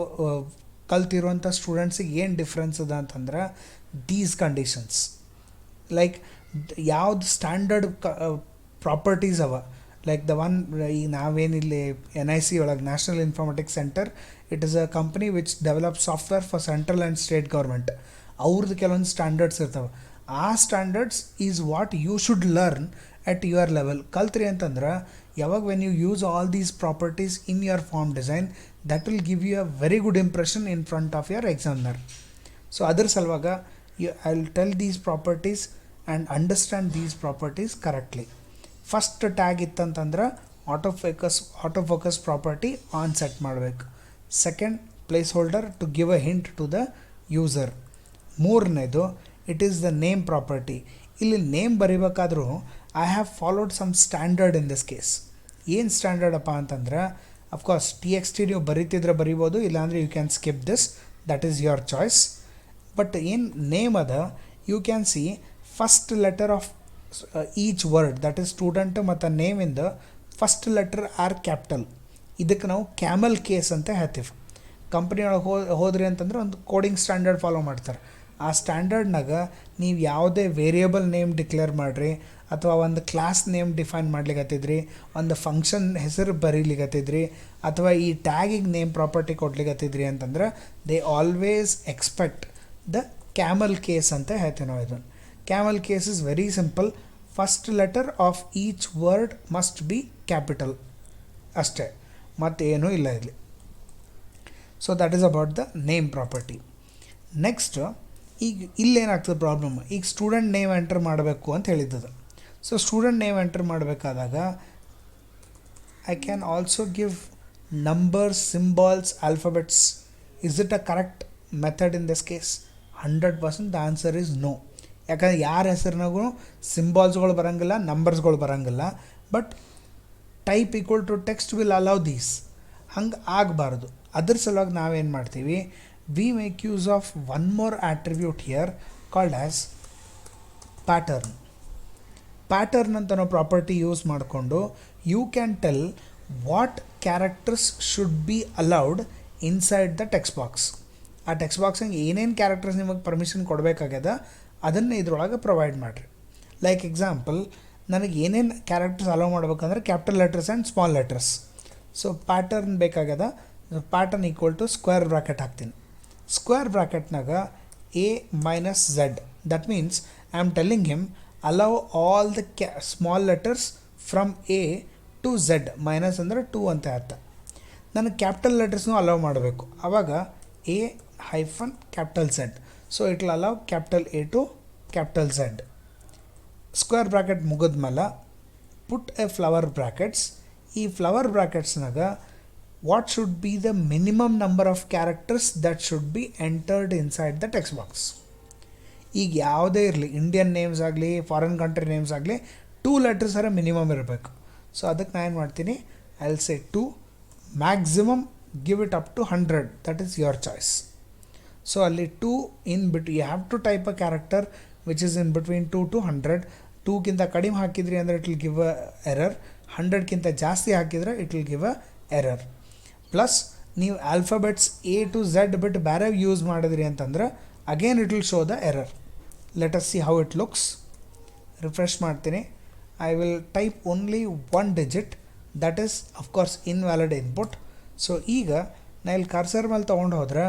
ಕಲ್ತಿರುವಂಥ ಸ್ಟೂಡೆಂಟ್ಸಿಗೆ ಏನು ಡಿಫ್ರೆನ್ಸ್ ಅದ ಅಂತಂದ್ರೆ, ದೀಸ್ ಕಂಡೀಷನ್ಸ್ ಲೈಕ್ ಯಾವ್ದು ಸ್ಟ್ಯಾಂಡರ್ಡ್ ಪ್ರಾಪರ್ಟೀಸ್ ಅವ, ಲೈಕ್ ದ ಒನ್ ಈಗ ನಾವೇನಿಲ್ಲಿ NIC ಒಳಗೆ national informatics centre, it is a company which develop software for central and state government. ಅವ್ರದ್ದು ಕೆಲವೊಂದು ಸ್ಟ್ಯಾಂಡರ್ಡ್ಸ್ ಇರ್ತವೆ. ಆ standards is what you should learn at your level. ಕಲ್ತ್ರಿ ಅಂತಂದ್ರೆ ಯಾವಾಗ when you use all these properties in your form design, that will give you a very good impression in front of your examiner. So ಅದ್ರ ಸಲುವಾಗ I will tell these properties and understand these properties correctly. First tag ಇತ್ತಂತಂದ್ರೆ autofocus property on set ಮಾಡಬೇಕು. Second, placeholder to give a hint to the user. ಮೂರನೇದು, it is the name property. ಇಲ್ಲಿ ನೇಮ್ ಬರಿಬೇಕಾದ್ರೂ I have followed some standard in this case. ಏನು ಸ್ಟ್ಯಾಂಡರ್ಡಪ್ಪ ಅಂತಂದ್ರೆ, ಅಫ್ಕೋರ್ಸ್ TXT ನೀವು ಬರೀತಿದ್ರೆ ಬರಿಬೋದು, ಇಲ್ಲಾಂದರೆ you can skip this, that is your choice. But ಏನು ನೇಮ್ ಅದ, you can see first letter of each word, that is student ಮತ್ತು ನೇಮಿಂದ ಫಸ್ಟ್ ಲೆಟರ್ ಆರ್ ಕ್ಯಾಪಿಟಲ್. ಇದಕ್ಕೆ ನಾವು ಕ್ಯಾಮಲ್ ಕೇಸ್ ಅಂತ ಹೇಳ್ತೀವಿ. ಕಂಪ್ನಿ ಒಳಗೆ ಹೋದ್ರಿ ಅಂತಂದ್ರೆ ಒಂದು ಕೋಡಿಂಗ್ ಸ್ಟ್ಯಾಂಡರ್ಡ್ ಫಾಲೋ ಮಾಡ್ತಾರೆ. ಆ ಸ್ಟ್ಯಾಂಡರ್ಡ್ನಾಗ ನೀವು ಯಾವುದೇ ವೇರಿಯೇಬಲ್ ನೇಮ್ ಡಿಕ್ಲೇರ್ ಮಾಡಿರಿ, ಅಥವಾ ಒಂದು ಕ್ಲಾಸ್ ನೇಮ್ ಡಿಫೈನ್ ಮಾಡ್ಲಿಕ್ಕತ್ತಿದ್ರಿ, ಒಂದು ಫಂಕ್ಷನ್ ಹೆಸರು ಬರೀಲಿಕ್ಕತ್ತಿದ್ರಿ, ಅಥವಾ ಈ ಟ್ಯಾಗಿಗೆ ನೇಮ್ ಪ್ರಾಪರ್ಟಿ ಕೊಡ್ಲಿಕ್ಕತ್ತಿದ್ರಿ ಅಂತಂದ್ರೆ, they always expect the camel case ಅಂತ ಹೇಳ್ತೀವಿ ನಾವು. ಇದನ್ನು camel case is very simple. First letter of each word must be capital ಅಷ್ಟೇ, ಮತ್ತೇನೂ ಇಲ್ಲ ಇಲ್ಲಿ. So that is about the name property. Next, ಈಗ ಇಲ್ಲೇನಾಗ್ತದೆ ಪ್ರಾಬ್ಲಮ್, ಈಗ ಸ್ಟೂಡೆಂಟ್ ನೇಮ್ ಎಂಟರ್ ಮಾಡಬೇಕು ಅಂತ ಹೇಳಿದ್ದದು. ಸೊ ಸ್ಟೂಡೆಂಟ್ ನೇಮ್ ಎಂಟರ್ ಮಾಡಬೇಕಾದಾಗ I can also give numbers, symbols, alphabets. Is it a correct method in this case? 100% the answer is no. ಯಾಕಂದರೆ ಯಾರ ಹೆಸರಿನಾಗೂ ಸಿಂಬಾಲ್ಸ್ಗಳು ಬರೋಂಗಿಲ್ಲ, ನಂಬರ್ಸ್ಗಳು ಬರೋಂಗಿಲ್ಲ. But type equal to text will allow these. ಹಂಗೆ ಆಗಬಾರ್ದು. ಅದ್ರ ಸಲುವಾಗಿ ನಾವೇನು ಮಾಡ್ತೀವಿ, we make use of one more attribute here called as pattern. Pattern ಅಂತ ನಾವು ಪ್ರಾಪರ್ಟಿ ಯೂಸ್ ಮಾಡಿಕೊಂಡು you can tell what characters should be allowed inside the text box. ಆ ಟೆಕ್ಸ್ಟ್ ಬಾಕ್ಸಂಗೆ ಏನೇನು ಕ್ಯಾರೆಕ್ಟರ್ಸ್ ನಿಮಗೆ ಪರ್ಮಿಷನ್ ಕೊಡಬೇಕಾಗ್ಯದ ಅದನ್ನು ಇದ್ರೊಳಗೆ ಪ್ರೊವೈಡ್ ಮಾಡಿರಿ. ಲೈಕ್ ಎಕ್ಸಾಂಪಲ್, ನನಗೆ ಏನೇನು ಕ್ಯಾರೆಕ್ಟರ್ಸ್ ಅಲೋ ಮಾಡ್ಬೇಕಂದ್ರೆ capital letters and small letters. So pattern ಬೇಕಾಗ್ಯದ, pattern equal to square bracket ಹಾಕ್ತೀನಿ. ಸ್ಕ್ವೇರ್ ಬ್ರಾಕೆಟ್ನಾಗ A minus Z, that means I am telling him allow all the small letters from A to Z. Minus ಅಂದರೆ 2 ಅಂತ ಅರ್ಥ. ನನಗೆ ಕ್ಯಾಪಿಟಲ್ ಲೆಟರ್ಸ್ನೂ ಅಲೌ ಮಾಡಬೇಕು. ಆವಾಗ A-Z. So it will allow capital A to capital Z. Square bracket ಮುಗಿದ್ಮೇಲೆ ಪುಟ್ ಎ ಫ್ಲವರ್ ಬ್ರಾಕೆಟ್ಸ್. ಈ flower ಬ್ರಾಕೆಟ್ಸ್ನಾಗ what should be the minimum number of characters that should be entered inside the text box. ಈಗ ಯಾವುದೇ ಇರಲಿ, ಇಂಡಿಯನ್ ನೇಮ್ಸ್ ಆಗಲಿ, ಫಾರಿನ್ ಕಂಟ್ರಿ ನೇಮ್ಸ್ ಆಗಲಿ, 2 letters ಮಿನಿಮಮ್ ಇರಬೇಕು. ಸೊ ಅದಕ್ಕೆ ನಾನು ಏನು ಮಾಡ್ತೀನಿ, I will say 2, maximum give it up to 100, that is your choice. So ಅಲ್ಲಿ 2 in bit you have to type a character which is in between 2 to 100. 2ಗಿಂತ ಕಡಿಮೆ ಹಾಕಿದ್ರಿ ಅಂದರೆ it will give a error. 100ಗಿಂತ ಜಾಸ್ತಿ ಹಾಕಿದರೆ it will give a error. Plus ನೀವು ಆಲ್ಫಾಬೆಟ್ಸ್ ಎ ಟು ಝೆಡ್ ಬಿಟ್ಟು ಬೇರೆ ಯೂಸ್ ಮಾಡಿದ್ರಿ ಅಂತಂದ್ರೆ again it will show the error. Let us see how it looks. Refresh ಮಾಡ್ತೀನಿ. I will type only one digit, that is of course invalid input. So ಈಗ ನಾ ಇಲ್ಲಿ ಕರ್ಸರ್ ಮೇಲೆ ತೊಗೊಂಡು ಹೋದ್ರೆ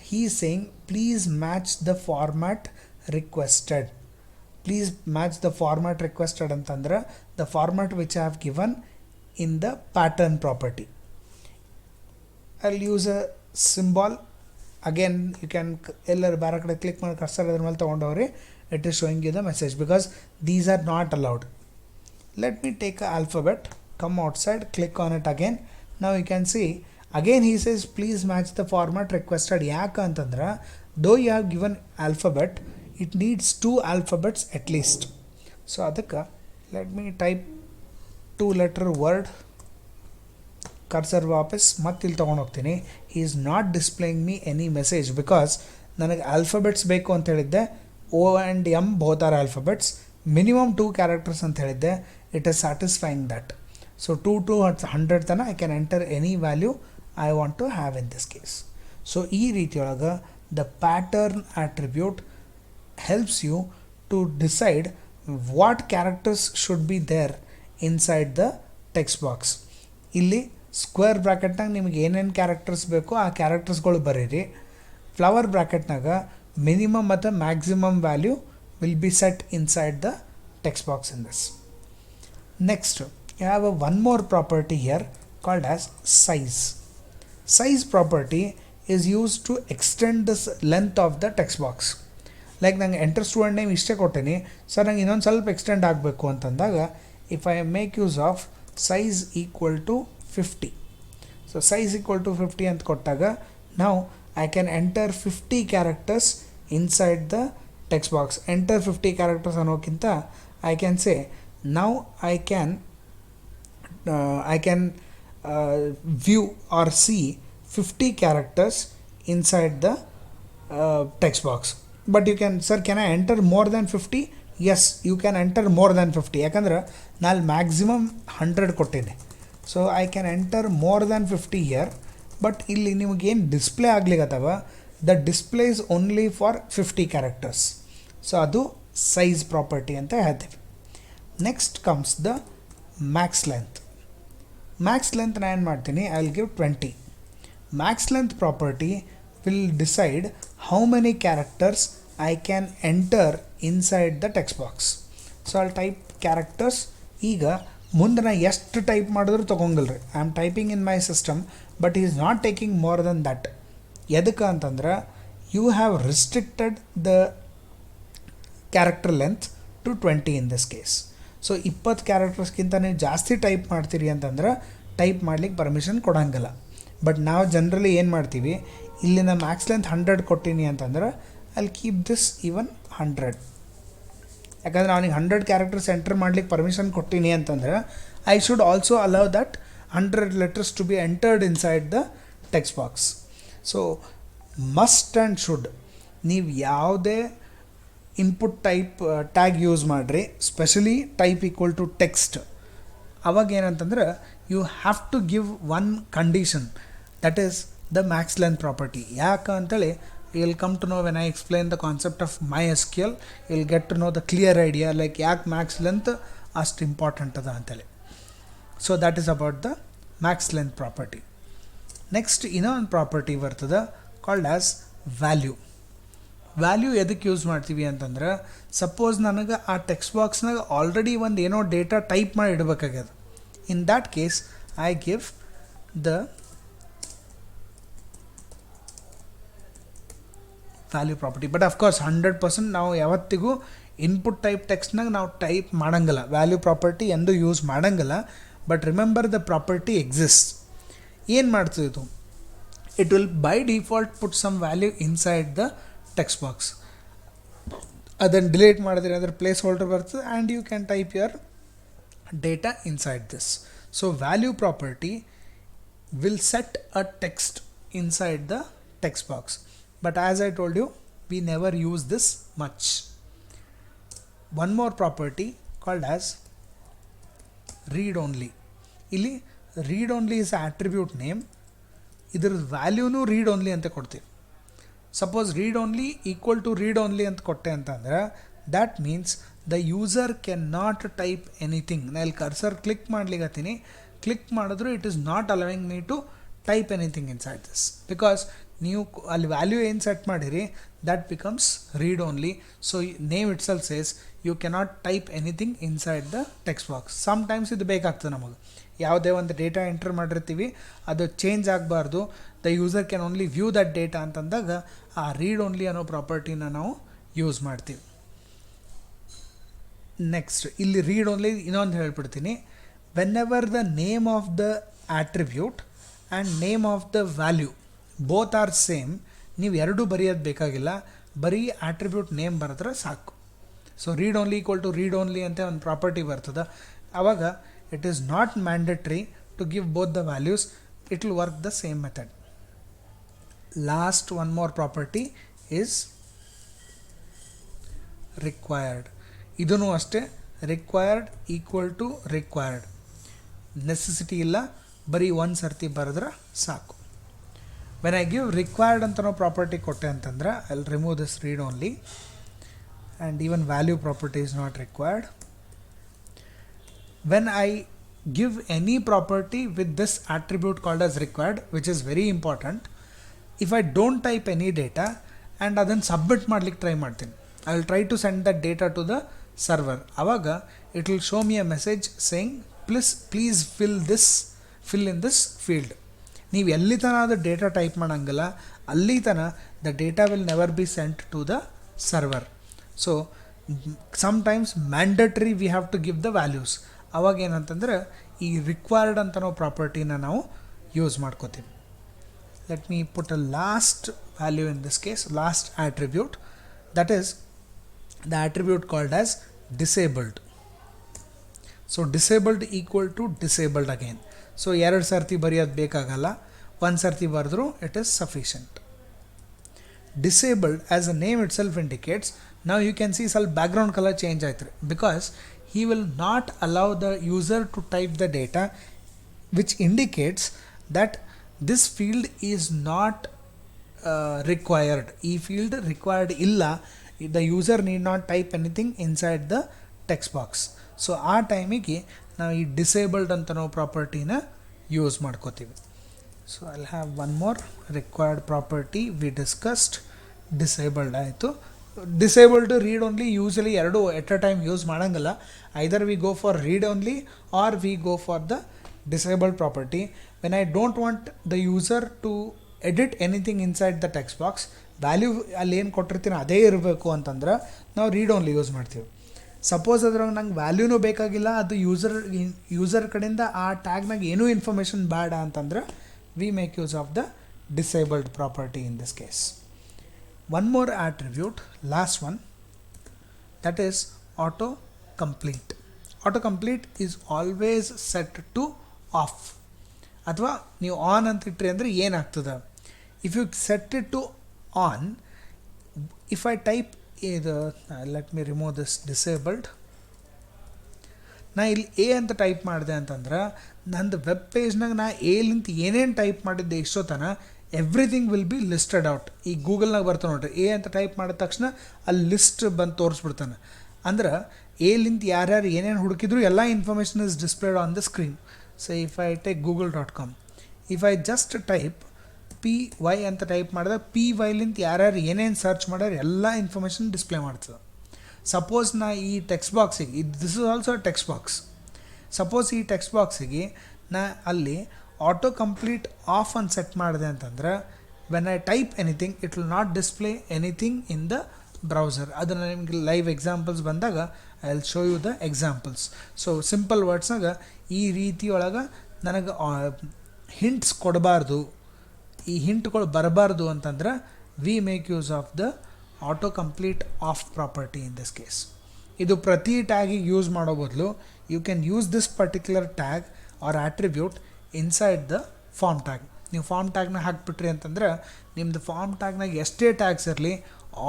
he is saying please match the format requested. Please match the format requested ಅಂತಂದ್ರೆ the format which I have given in the pattern property. I'll use a symbol. Again you can ಎಲ್ಲರ ಬೇರೆ ಕಡೆ ಕ್ಲಿಕ್ ಮಾಡಿ ಕರ್ಸರ್ ಅದ್ರ ಮೇಲೆ ತೊಗೊಂಡವ್ರಿ, it is showing you the message because these are not allowed. Let me take a alphabet, come outside, click on it again. Now you can see again he says please match the format requested. ಯಾಕೆ ಅಂತಂದ್ರೆ though you have given alphabet, it needs 2 alphabets at least. So ಅದಕ್ಕೆ let me type 2 letter word, cursor ವಾಪಸ್ ಮತ್ತೆ ಇಲ್ಲಿ ತೊಗೊಂಡು ಹೋಗ್ತೀನಿ. he is not displaying me any message because ನನಗೆ ಆಲ್ಫಾಬೆಟ್ಸ್ ಬೇಕು ಅಂತ ಹೇಳಿದ್ದೆ. O and M both are alphabets, minimum 2 characters ಅಂತ ಹೇಳಿದ್ದೆ. it is satisfying that. So 2 to 100 ತನ I can enter any value I want to have in this case. So ಈ ರೀತಿಯೊಳಗೆ the pattern attribute helps you to decide what characters should be there inside the text box. ಇಲ್ಲಿ ಸ್ಕ್ವೇರ್ ಬ್ರ್ಯಾಕೆಟ್ನಾಗ ನಿಮಗೆ ಏನೇನು ಕ್ಯಾರೆಕ್ಟರ್ಸ್ ಬೇಕೋ ಆ ಕ್ಯಾರೆಕ್ಟರ್ಸ್ಗಳು ಬರೀರಿ. ಫ್ಲವರ್ ಬ್ರ್ಯಾಕೆಟ್ನಾಗ ಮಿನಿಮಮ್ ಮತ್ತು maximum value will be set inside the text box in this. Next, you have one more property here called as size. Size property is used to extend the length of the text box. Like ನಂಗೆ ಎಂಟರ್ ಸ್ಟೂಡೆಂಟ್ ನೇಮ್ ಇಷ್ಟೇ ಕೊಟ್ಟೀನಿ, ಸರ್ ನಂಗೆ ಇನ್ನೊಂದು ಸ್ವಲ್ಪ ಎಕ್ಸ್ಟೆಂಡ್ ಆಗಬೇಕು ಅಂತಂದಾಗ if I make use of size equal to 50. So size equal to 50 ಅಂತ ಕೊಟ್ಟಾಗ ನಾವು I can enter 50 characters inside the text box. Enter 50 characters ಅನ್ನೋಕ್ಕಿಂತ I can say now I can view or see 50 characters inside the text box. But you can, sir can I enter more than 50? Yes, you can enter more than 50 ಯಾಕಂದ್ರೆ ನಾನು ಮ್ಯಾಕ್ಸಿಮಮ್ 100 ಕೊಟ್ಟೇನೆ. So I can enter more than 50 here. But ಇಲ್ಲಿ ನಿಮಗೇನು ಡಿಸ್ಪ್ಲೇ ಆಗ್ಲಿಕ್ಕತ್ತವ the display is only for 50 characters. So ಅದು ಸೈಜ್ ಪ್ರಾಪರ್ಟಿ ಅಂತ ಹೇಳ್ತೀವಿ. Next comes the max length. Max length ನಾನು ಏನು ಮಾಡ್ತೀನಿ, I will give 20. Max length property will decide how many characters I can enter inside the text box. So I'll type characters. ಈಗ ಮುಂದೆ ನಾ ಎಷ್ಟು ಟೈಪ್ ಮಾಡಿದ್ರು ತೊಗೊಂಗಿಲ್ರಿ. I am typing in my system but is not taking more than that. ಎದಕ್ಕೆ ಅಂತಂದ್ರೆ you have restricted the character length to 20 in this case. So 20 ಕ್ಯಾರೆಕ್ಟರ್ಸ್ಗಿಂತ ನೀವು ಜಾಸ್ತಿ ಟೈಪ್ ಮಾಡ್ತೀರಿ ಅಂತಂದ್ರೆ ಟೈಪ್ ಮಾಡ್ಲಿಕ್ಕೆ ಪರ್ಮಿಷನ್ ಕೊಡೋಂಗಿಲ್ಲ. ಬಟ್ ನಾವು ಜನರಲಿ ಏನು ಮಾಡ್ತೀವಿ, ಇಲ್ಲಿನ ಮ್ಯಾಕ್ಸ್ ಲೆಂತ್ 100 ಕೊಟ್ಟೀನಿ ಅಂತಂದ್ರೆ ಅಲ್ಲಿ ಕೀಪ್ ದಿಸ್ ಈವನ್ 100. ಯಾಕಂದ್ರೆ ಅವನಿಗೆ 100 ಕ್ಯಾರೆಕ್ಟರ್ಸ್ ಎಂಟರ್ ಮಾಡ್ಲಿಕ್ಕೆ ಪರ್ಮಿಷನ್ ಕೊಟ್ಟೀನಿ ಅಂತಂದ್ರೆ I should also allow that 100 letters to be entered inside the text box. So must and should ನೀವು ಯಾವುದೇ ಇನ್ಪುಟ್ ಟೈಪ್ ಟ್ಯಾಗ್ ಯೂಸ್ ಮಾಡಿರಿ, specially type equal to text, ಅವಾಗ ಏನಂತಂದ್ರೆ you have to give one condition, that is the max length property. ಯಾಕೆ ಅಂತೇಳಿ you'll come to know when I explain the concept of MySQL. You'll get to know the clear idea like ಯಾಕೆ ಮ್ಯಾಕ್ಸ್ ಲೆಂತ್ ಅಷ್ಟು ಇಂಪಾರ್ಟೆಂಟ್ ಅದ ಅಂತೇಳಿ. So that is about the max length property. Next ಇನ್ನೊಂದು ಪ್ರಾಪರ್ಟಿ ಬರ್ತದೆ ಕಾಲ್ಡ್ ಆ್ಯಸ್ ವ್ಯಾಲ್ಯೂ. ವ್ಯಾಲ್ಯೂ ಎದಕ್ಕೆ ಯೂಸ್ ಮಾಡ್ತೀವಿ ಅಂತಂದ್ರೆ ಸಪೋಸ್ ನನಗೆ ಆ ಟೆಕ್ಸ್ಟ್ ಬಾಕ್ಸ್ನಾಗ ಆಲ್ರೆಡಿ ಒಂದು ಏನೋ ಡೇಟಾ ಟೈಪ್ ಮಾಡಿ ಇಡಬೇಕಾಗ್ಯದ. In that case I give the value property. But of course 100% ನಾವು ಯಾವತ್ತಿಗೂ ಇನ್ಪುಟ್ ಟೈಪ್ ಟೆಕ್ಸ್ಟ್ನಾಗ ನಾವು ಟೈಪ್ ಮಾಡೋಂಗಿಲ್ಲ, ವ್ಯಾಲ್ಯೂ ಪ್ರಾಪರ್ಟಿ ಎಂದು ಯೂಸ್ ಮಾಡೋಂಗಿಲ್ಲ. But remember the property exist. ಏನು ಮಾಡ್ತಿದ್ದು, it will by default put some value inside the text box. ಅದನ್ನು ಡಿಲೀಟ್ ಮಾಡಿದ್ರೆ ಅದರ ಪ್ಲೇಸ್ ಹೋಲ್ಡರ್ ಬರ್ತದೆ and you can type your data inside this. So value property will set a text inside the text box. But as I told you, we never use this much. One more property called as read only. Illi read only is an attribute name ಇದ್ರ ವ್ಯಾಲ್ಯೂನು ರೀಡ್ ಓನ್ಲಿ ಅಂತ ಕೊಡ್ತೀವಿ. Suppose read only equal to read only ಅಂತ ಕೊಟ್ಟೆ ಅಂತಂದ್ರೆ that means the user can not type anything. ನಾ ಇಲ್ಲಿ ಕರ್ಸರ್ ಕ್ಲಿಕ್ ಮಾಡ್ಲಿಕ್ಕತ್ತೀನಿ, ಕ್ಲಿಕ್ ಮಾಡಿದ್ರು it is not allowing me to type anything inside this, because ನೀವು ಅಲ್ಲಿ ವ್ಯಾಲ್ಯೂ ಏನು ಸೆಟ್ ಮಾಡಿರಿ that becomes read only. So name itself says you cannot type anything inside the text box. Sometimes ಇದು ಬೇಕಾಗ್ತದೆ ನಮಗೆ, ಯಾವುದೇ ಒಂದು ಡೇಟಾ ಎಂಟರ್ ಮಾಡಿರ್ತೀವಿ ಅದು ಚೇಂಜ್ ಆಗಬಾರ್ದು, the user can only view that data ಅಂತಂದಾಗ ಆ ರೀಡ್ ಓನ್ಲಿ ಅನ್ನೋ ಪ್ರಾಪರ್ಟಿನ ನಾವು ಯೂಸ್ ಮಾಡ್ತೀವಿ. ನೆಕ್ಸ್ಟ್ ಇಲ್ಲಿ ರೀಡ್ ಓನ್ಲಿ ಇನ್ನೊಂದು ಹೇಳ್ಬಿಡ್ತೀನಿ. Whenever the name of the attribute and name of the value both are same, ನೀವು ಎರಡೂ ಬರೆಯೋದು ಬೇಕಾಗಿಲ್ಲ, ಬರೀ ಆಟ್ರಿಬ್ಯೂಟ್ ನೇಮ್ ಬರೆದ್ರೆ ಸಾಕು. So read only equal to read only ಅಂತ ಒಂದು ಪ್ರಾಪರ್ಟಿ ಬರ್ತದೆ. ಆವಾಗ it is not mandatory to give both the values, it will work the same method. Last one more property is required. ಇದೂ ಅಷ್ಟೇ, required equal to required, necessity ಇಲ್ಲ, ಬರೀ ಒಂದು ಸರ್ತಿ ಬರೆದ್ರೆ ಸಾಕು. ವೆನ್ ಐ ಗಿವ್ ರಿಕ್ವೈರ್ಡ್ ಅಂತ ನಾವು ಪ್ರಾಪರ್ಟಿ ಕೊಟ್ಟೆ ಅಂತಂದ್ರೆ I will remove this read only and even value property is not required. When I give any property with this attribute called as required, which is very important, if I don't type any data and ಅದನ್ನು ಸಬ್ಮಿಟ್ ಮಾಡ್ಲಿಕ್ಕೆ ಟ್ರೈ ಮಾಡ್ತೀನಿ, I will try to send that data to the server. ಆವಾಗ it will show me a message saying please fill in this field. ನೀವು ಎಲ್ಲಿ ತನಕ ಅದು ಡೇಟಾ ಟೈಪ್ ಮಾಡೋಂಗಿಲ್ಲ ಅಲ್ಲಿ ತನಕ the data will never be sent to the server. So sometimes mandatory we have to give the values. ಅವಾಗ ಏನಂತಂದ್ರೆ ಈ ರಿಕ್ವೈರ್ಡ್ ಅಂತ ನಾವು ಪ್ರಾಪರ್ಟಿನ ನಾವು ಯೂಸ್ ಮಾಡ್ಕೋತೀವಿ. Let me put a last value in this case, last attribute, that is the attribute called as disabled. So disabled equal to disabled again. So ಎರಡು ಸರ್ತಿ ಬರೆಯೋದು ಬೇಕಾಗಲ್ಲ, ಒಂದು ಸರ್ತಿ ಬರೆದ್ರೂ it is sufficient. Disabled as a name itself indicates. ನಾವು ಯು ಕ್ಯಾನ್ ಸಿ ಸ್ವಲ್ಪ ಬ್ಯಾಕ್ಗ್ರೌಂಡ್ ಕಲರ್ ಚೇಂಜ್ ಆಯ್ತು ರೀ, because he will not allow the user to type the data, which indicates that this field is not required. ಈ field required ಇಲ್ಲ, the user need not type anything inside the text box. So ಆ ಟೈಮಿಗೆ ನಾವು ಈ ಡಿಸೇಬಲ್ಡ್ ಅಂತ ನಾವು ಪ್ರಾಪರ್ಟಿನ ಯೂಸ್ ಮಾಡ್ಕೋತೀವಿ. So I have one more required property. We discussed disabled ಆಯಿತು. ಡಿಸೇಬಲ್ಡ್ ರೀಡ್ ಓನ್ಲಿ ಯೂಸಲಿ ಎರಡು ಎಟ್ ಅ ಟೈಮ್ ಯೂಸ್ ಮಾಡೋಂಗಿಲ್ಲ. Either we go for read only or we go for the disabled property. When I don't want the user to edit anything inside the text box, value ಅಲ್ಲಿ ಏನು ಕೊಟ್ಟಿರ್ತೀನಿ ಅದೇ ಇರಬೇಕು ಅಂತಂದ್ರೆ ನಾವು ರೀಡ್ ಓನ್ಲಿ ಯೂಸ್ ಮಾಡ್ತೀವಿ. ಸಪೋಸ್ ಅದ್ರಾಗ ನಂಗೆ ವ್ಯಾಲ್ಯೂನೂ ಬೇಕಾಗಿಲ್ಲ, ಅದು ಯೂಸರ್ ಕಡೆಯಿಂದ ಆ ಟ್ಯಾಗ್ನಾಗ ಏನೂ ಇನ್ಫಾರ್ಮೇಷನ್ ಬೇಡ ಅಂತಂದ್ರೆ we make use of the disabled property in this case. One more attribute, last one, that is autocomplete. Autocomplete is always set to off. ಅಥವಾ ನೀವು ಆನ್ ಅಂತ ಇಟ್ರಿ ಅಂದರೆ ಏನಾಗ್ತದೆ, if you set it to on, if I type ಇದು, let me remove this disabled. ನಾ ಇಲ್ಲಿ ಎ ಅಂತ ಟೈಪ್ ಮಾಡಿದೆ ಅಂತಂದ್ರೆ ನಂದು ವೆಬ್ ಪೇಜ್ನಾಗ ನಾ ಎಲಿಂತ ಏನೇನು ಟೈಪ್ ಮಾಡಿದ್ದೆ ಇಷ್ಟೊತ್ತನ everything will be listed out. ಈ ಗೂಗಲ್ನಾಗ ಬರ್ತಾನೆ ನೋಡ್ರಿ, ಎ ಅಂತ ಟೈಪ್ ಮಾಡಿದ ತಕ್ಷಣ ಅಲ್ಲಿ ಲಿಸ್ಟ್ ಬಂದು ತೋರಿಸ್ಬಿಡ್ತಾನೆ. ಅಂದ್ರೆ ಎಲಿಂತ ಯಾರ್ಯಾರು ಏನೇನು ಹುಡುಕಿದ್ರು ಎಲ್ಲ information is displayed on the screen. So if I take google.com, if I just type PY ಅಂತ ಟೈಪ್ ಮಾಡಿದ್ರೆ PYಲಿಂತ ಯಾರ್ಯಾರು ಏನೇನು ಸರ್ಚ್ ಮಾಡ್ಯಾರ ಎಲ್ಲ ಇನ್ಫಾರ್ಮೇಷನ್ ಡಿಸ್ಪ್ಲೇ ಮಾಡ್ತದೆ. ಸಪೋಸ್ ನಾ ಈ ಟೆಕ್ಸ್ಟ್ ಬಾಕ್ಸಿಗೆ, this is also text box, suppose ಈ ಟೆಕ್ಸ್ಟ್ ಬಾಕ್ಸಿಗೆ ನಾ ಅಲ್ಲಿ ಆಟೋ ಕಂಪ್ಲೀಟ್ ಆಫ್ ಅಂತ ಸೆಟ್ ಮಾಡಿದೆ ಅಂತಂದ್ರೆ when I type anything it will not display anything in the browser. ಅದನ್ನು ನಿಮಗೆ ಲೈವ್ ಎಕ್ಸಾಂಪಲ್ಸ್ ಬಂದಾಗ I will show you the examples. So simple ವರ್ಡ್ಸ್ನಾಗ ಈ ರೀತಿಯೊಳಗೆ ನನಗೆ ಹಿಂಟ್ಸ್ ಕೊಡಬಾರ್ದು, ಈ ಹಿಂಟ್ಗಳು ಬರಬಾರ್ದು ಅಂತಂದ್ರೆ we make use of the auto complete off property in this case. ಇದು ಪ್ರತಿ ಟ್ಯಾಗಿಗೆ ಯೂಸ್ ಮಾಡೋ ಬದಲು you can use this particular tag or attribute inside the form tag. ನೀವು ಫಾರ್ಮ್ ಟ್ಯಾಗ್ನ ಹಾಕ್ಬಿಟ್ರಿ ಅಂತಂದ್ರೆ ನಿಮ್ಮದು ಫಾರ್ಮ್ ಟ್ಯಾಗ್ನಾಗ ಎಷ್ಟೇ ಟ್ಯಾಗ್ಸ್ ಇರಲಿ,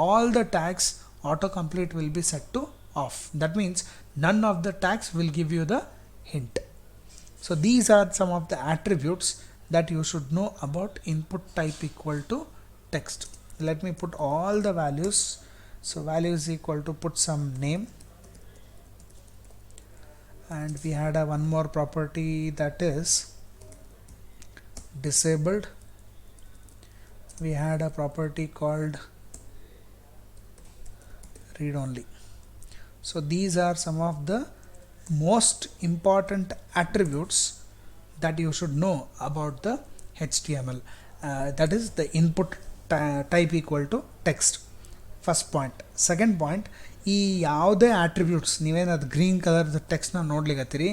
all the tags auto complete will be set to off. That means none of the tags will give you the hint. So these are some of the attributes that you should know about input type equal to text. Let me put all the values. So value is equal to, put some name, and we had a one more property, that is disabled. We had a property called read only. So these are some of the most important attributes that you should know about the HTML. That is the input type equal to text. First point. Second point, ಈ ಯಾವುದೇ ಆಟ್ರಿಬ್ಯೂಟ್ಸ್ ನೀವೇನದು ಗ್ರೀನ್ ಕಲರ್ದು ಟೆಕ್ಸ್ಟ್ನ ನೋಡ್ಲಿಕ್ಕತ್ತೀರಿ,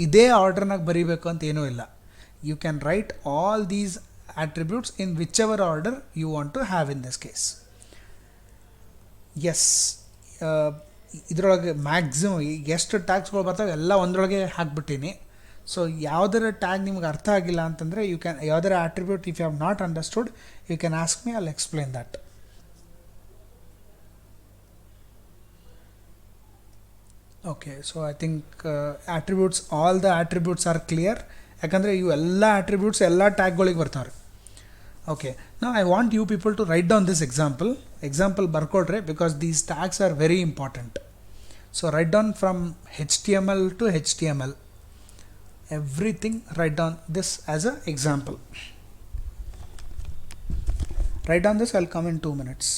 ಇದೇ ಆರ್ಡರ್ನಾಗ ಬರೀಬೇಕು ಅಂತ ಏನೂ ಇಲ್ಲ. You can write all these attributes in whichever order you want to have in this case. Yes, ಇದರೊಳಗೆ ಮ್ಯಾಕ್ಸಿಮಮ್ ಎಷ್ಟು ಟ್ಯಾಗ್ಸ್ಗಳು ಬರ್ತಾವೆ ಎಲ್ಲ ಒಂದರೊಳಗೆ ಹಾಕ್ಬಿಟ್ಟೀನಿ. ಸೊ ಯಾವುದರ ಟ್ಯಾಗ್ ನಿಮ್ಗೆ ಅರ್ಥ ಆಗಿಲ್ಲ ಅಂತಂದರೆ, ಯು ಕ್ಯಾನ್, ಯಾವುದರ attribute if you have not understood, you can ask me, I will explain that. Okay, so I think attributes, all the attributes are clear. ಯಾಕಂದರೆ ಇವು ಎಲ್ಲ ಆಟ್ರಿಬ್ಯೂಟ್ಸ್ ಎಲ್ಲ ಟ್ಯಾಗ್ಗಳಿಗೆ ಬರ್ತಾವೆ. ಓಕೆ, ನಾವು I want you people to write down this example ಬರ್ಕೊಡ್ರಿ, because these tags are very important. So write down from HTML to HTML, everything, write down this as a example. Write down this, I'll come in 2 minutes.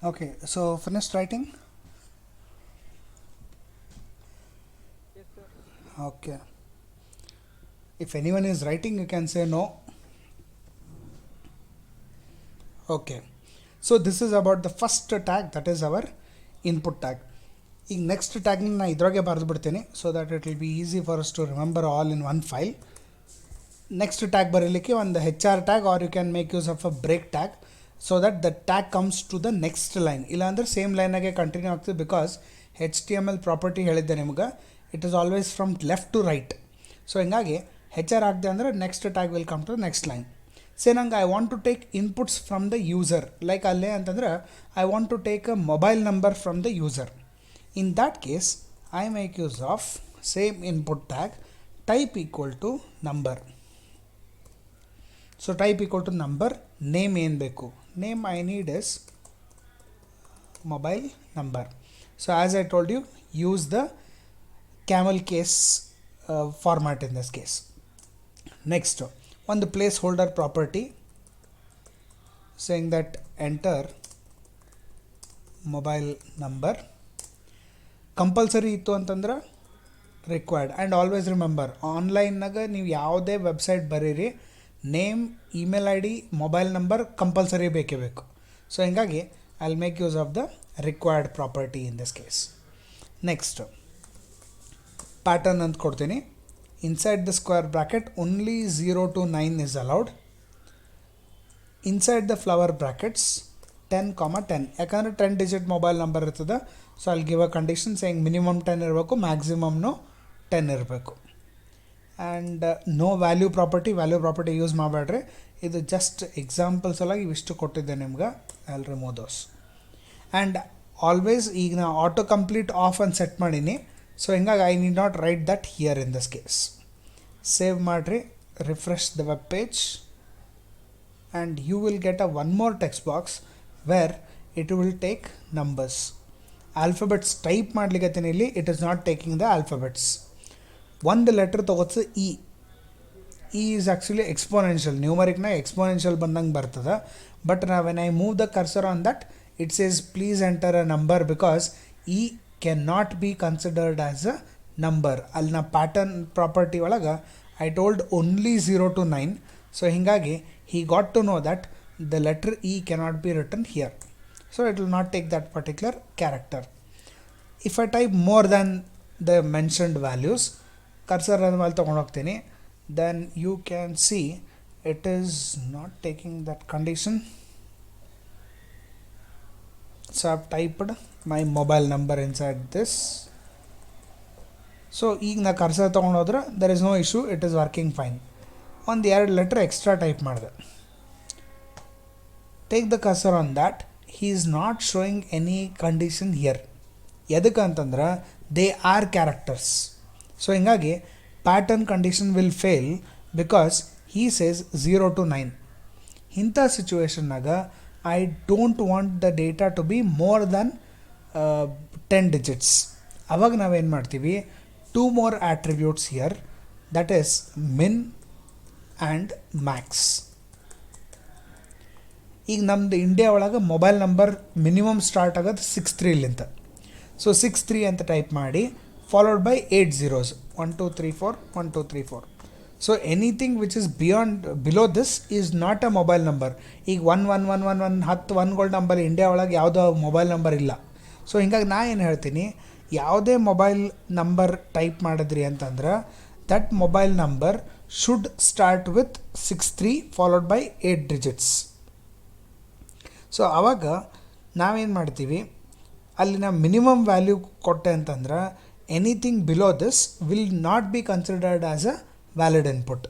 Okay, so finished writing? Okay. If anyone is writing, you can say no. Okay. So this is about the first tag, that is our input tag. ಈಗ ನೆಕ್ಸ್ಟ್ ಟ್ಯಾಗ್ನ ನಾನು ಇದ್ರಾಗೆ ಬರೆದು ಬಿಡ್ತೀನಿ so that it will be easy for us to remember all in one file. Next tag ಬರೀಲಿಕ್ಕೆ ಒಂದು H R tag or you can make use of a break tag so that the tag comes to the next line. ಇಲ್ಲಾಂದರೆ ಸೇಮ್ ಲೈನಾಗೆ ಕಂಟಿನ್ಯೂ ಆಗ್ತದೆ ಬಿಕಾಸ್ HTML ಪ್ರಾಪರ್ಟಿ ಹೇಳಿದ್ದೆ ನಿಮ್ಗೆ, it is always from left to right. So ಹಿಂಗಾಗಿ ಹೆಚ್ ಆರ್ ಆಗದೆ ಅಂದರೆ next tag will come to next line. Say ನಂಗೆ I want to take inputs from the user, like ಅಲ್ಲೇ ಅಂತಂದ್ರೆ I want to take a mobile number from the user. In that case, I make use of same input tag type equal to number. So type equal to number, name ಏನು ಬೇಕು, name I need is mobile number. So as I told you, use the camel case format in this case. Next, on the placeholder property saying that enter mobile number. Compulsory ಇತ್ತು ಅಂತಂದ್ರೆ ರಿಕ್ವೈರ್ಡ್. ಆ್ಯಂಡ್ ಆಲ್ವೇಸ್ ರಿಮೆಂಬರ್, ಆನ್ಲೈನ್ನಾಗ ನೀವು ಯಾವುದೇ ವೆಬ್ಸೈಟ್ ಬರೀರಿ, name, email I D, mobile number compulsory ಬೇಕೇ ಬೇಕು. ಸೊ ಹಿಂಗಾಗಿ I will make use of the required property in this case. Next pattern ಅಂತ ಕೊಡ್ತೀನಿ. Inside the square bracket only 0 to 9 is allowed. Inside the flower brackets 10, ಯಾಕಂದರೆ 10 ಡಿಜಿಟ್ ಮೊಬೈಲ್ ನಂಬರ್ ಇರ್ತದೆ. ಸೊ ಅಲ್ಲಿ give a condition saying minimum 10 ಇರಬೇಕು, ಮ್ಯಾಕ್ಸಿಮಮ್ನು 10 ಇರಬೇಕು. And no value property use ಮಾಡಬೇಡ್ರಿ. ಇದು ಜಸ್ಟ್ ಎಕ್ಸಾಂಪಲ್ ಸಲುವಾಗಿ ಇವಿಷ್ಟು ಕೊಟ್ಟಿದ್ದೆ ನಿಮ್ಗೆ, I will remove those. And always ಈಗ ನಾ ಆಟೋ ಕಂಪ್ಲೀಟ್ ಆಫ್ ಅಂತ ಸೆಟ್ ಮಾಡೀನಿ. ಸೊ ಹಿಂಗಾಗಿ I need not write that here in this case. Save ಮಾಡಿರಿ, refresh the web page and you will get a one more text box where it will take numbers. Alphabets type ಮಾಡ್ಲಿಕ್ಕೆ ಇಲ್ಲಿ it is not taking the alphabets. ಒಂದು ಲೆಟ್ರ್ ತೊಗೊತ್ಸು ಇ ಈಸ್ ಆ್ಯಕ್ಚುಲಿ ಎಕ್ಸ್ಪೋನೆನ್ಷಿಯಲ್, ನ್ಯೂಮರಿಕ್ನ ಎಕ್ಸ್ಪೋನೆನ್ಷಿಯಲ್ ಬಂದಂಗೆ ಬರ್ತದೆ. But when I move the cursor on that it says please enter a number because E can not be considered as a number. ಅಲ್ಲಿ ನಾ ಪ್ಯಾಟರ್ನ್ ಪ್ರಾಪರ್ಟಿ ಒಳಗೆ I told only 0 to 9. So ಹೀಗಾಗಿ he got to know that the letter E cannot be written here. So it will not take that particular character. If I type more than the mentioned values, cursor ಮೇಲೆ ತಗೊಂಡು ಹೋಗ್ತೀನಿ, then you can see it is not taking that condition. So I have typed my mobile number inside this. So ಈಗ ನಾ ಕರ್ಸರ್ ತೊಗೊಂಡು ಹೋದ್ರೆ there is no issue, it is working fine. ಒಂದು 2 ಲೆಟ್ರ್ ಎಕ್ಸ್ಟ್ರಾ ಟೈಪ್ ಮಾಡಿದೆ. Take the cursor on that, he is not showing any condition here. ಎದಕ್ಕೆ ಅಂತಂದ್ರೆ ದೇ ಆರ್ ಕ್ಯಾರೆಕ್ಟರ್ಸ್. ಸೊ ಹಿಂಗಾಗಿ pattern condition will fail because he says 0 to 9. ಇಂಥ ಸಿಚುವೇಶನ್ನಾಗ I don't want the data to be more than 10 digits. ಅವಾಗ ನಾವೇನು ಮಾಡ್ತೀವಿ, 2 more attributes here, that is min and Max. ಈಗ ನಮ್ಮದು ಇಂಡಿಯಾ ಒಳಗೆ ಮೊಬೈಲ್ ನಂಬರ್ ಮಿನಿಮಮ್ ಸ್ಟಾರ್ಟ್ ಆಗೋದು 63ಲಿಂತ. ಸೊ 63 ಅಂತ ಟೈಪ್ ಮಾಡಿ followed by 8 zeros, 1 2 3 4 1 2 3 4. So anything which is below this is not a mobile number. ಈಗ 1 1 1 1 1 10 1ಗಳ ನಂಬರ್ ಇಂಡಿಯಾ ಒಳಗೆ ಯಾವುದೋ ಮೊಬೈಲ್ ನಂಬರ್ ಇಲ್ಲ. ಸೊ ಹಿಂಗಾಗಿ ನಾ ಏನು ಹೇಳ್ತೀನಿ, ಯಾವುದೇ ಮೊಬೈಲ್ ನಂಬರ್ ಟೈಪ್ ಮಾಡಿದ್ರಿ ಅಂತಂದ್ರೆ that mobile number should start with 63 followed by 8 digits. So ಆವಾಗ ನಾವೇನು ಮಾಡ್ತೀವಿ, ಅಲ್ಲಿನ ಮಿನಿಮಮ್ ವ್ಯಾಲ್ಯೂ ಕೊಟ್ಟೆ ಅಂತಂದ್ರೆ anything below this will not be considered as a valid input.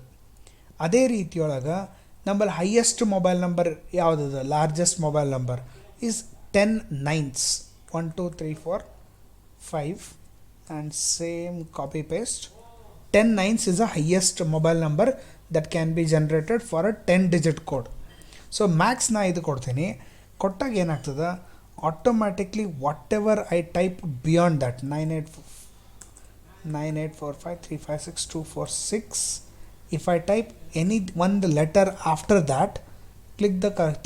ಅದೇ ರೀತಿಯೊಳಗೆ ನಮ್ಮಲ್ಲಿ ಹೈಯೆಸ್ಟ್ ಮೊಬೈಲ್ ನಂಬರ್ ಯಾವುದದ, largest mobile number is 10 9s, 1 2 3 4 5 and same copy paste. 10 9s is the highest mobile number that can be generated for a 10 digit code. So ಮ್ಯಾಕ್ಸ್ನ ಇದು ಕೊಡ್ತೀನಿ. ಕೊಟ್ಟಾಗ ಏನಾಗ್ತದೆ, automatically what ever I type beyond that 9845356246, if I type any one the letter after that,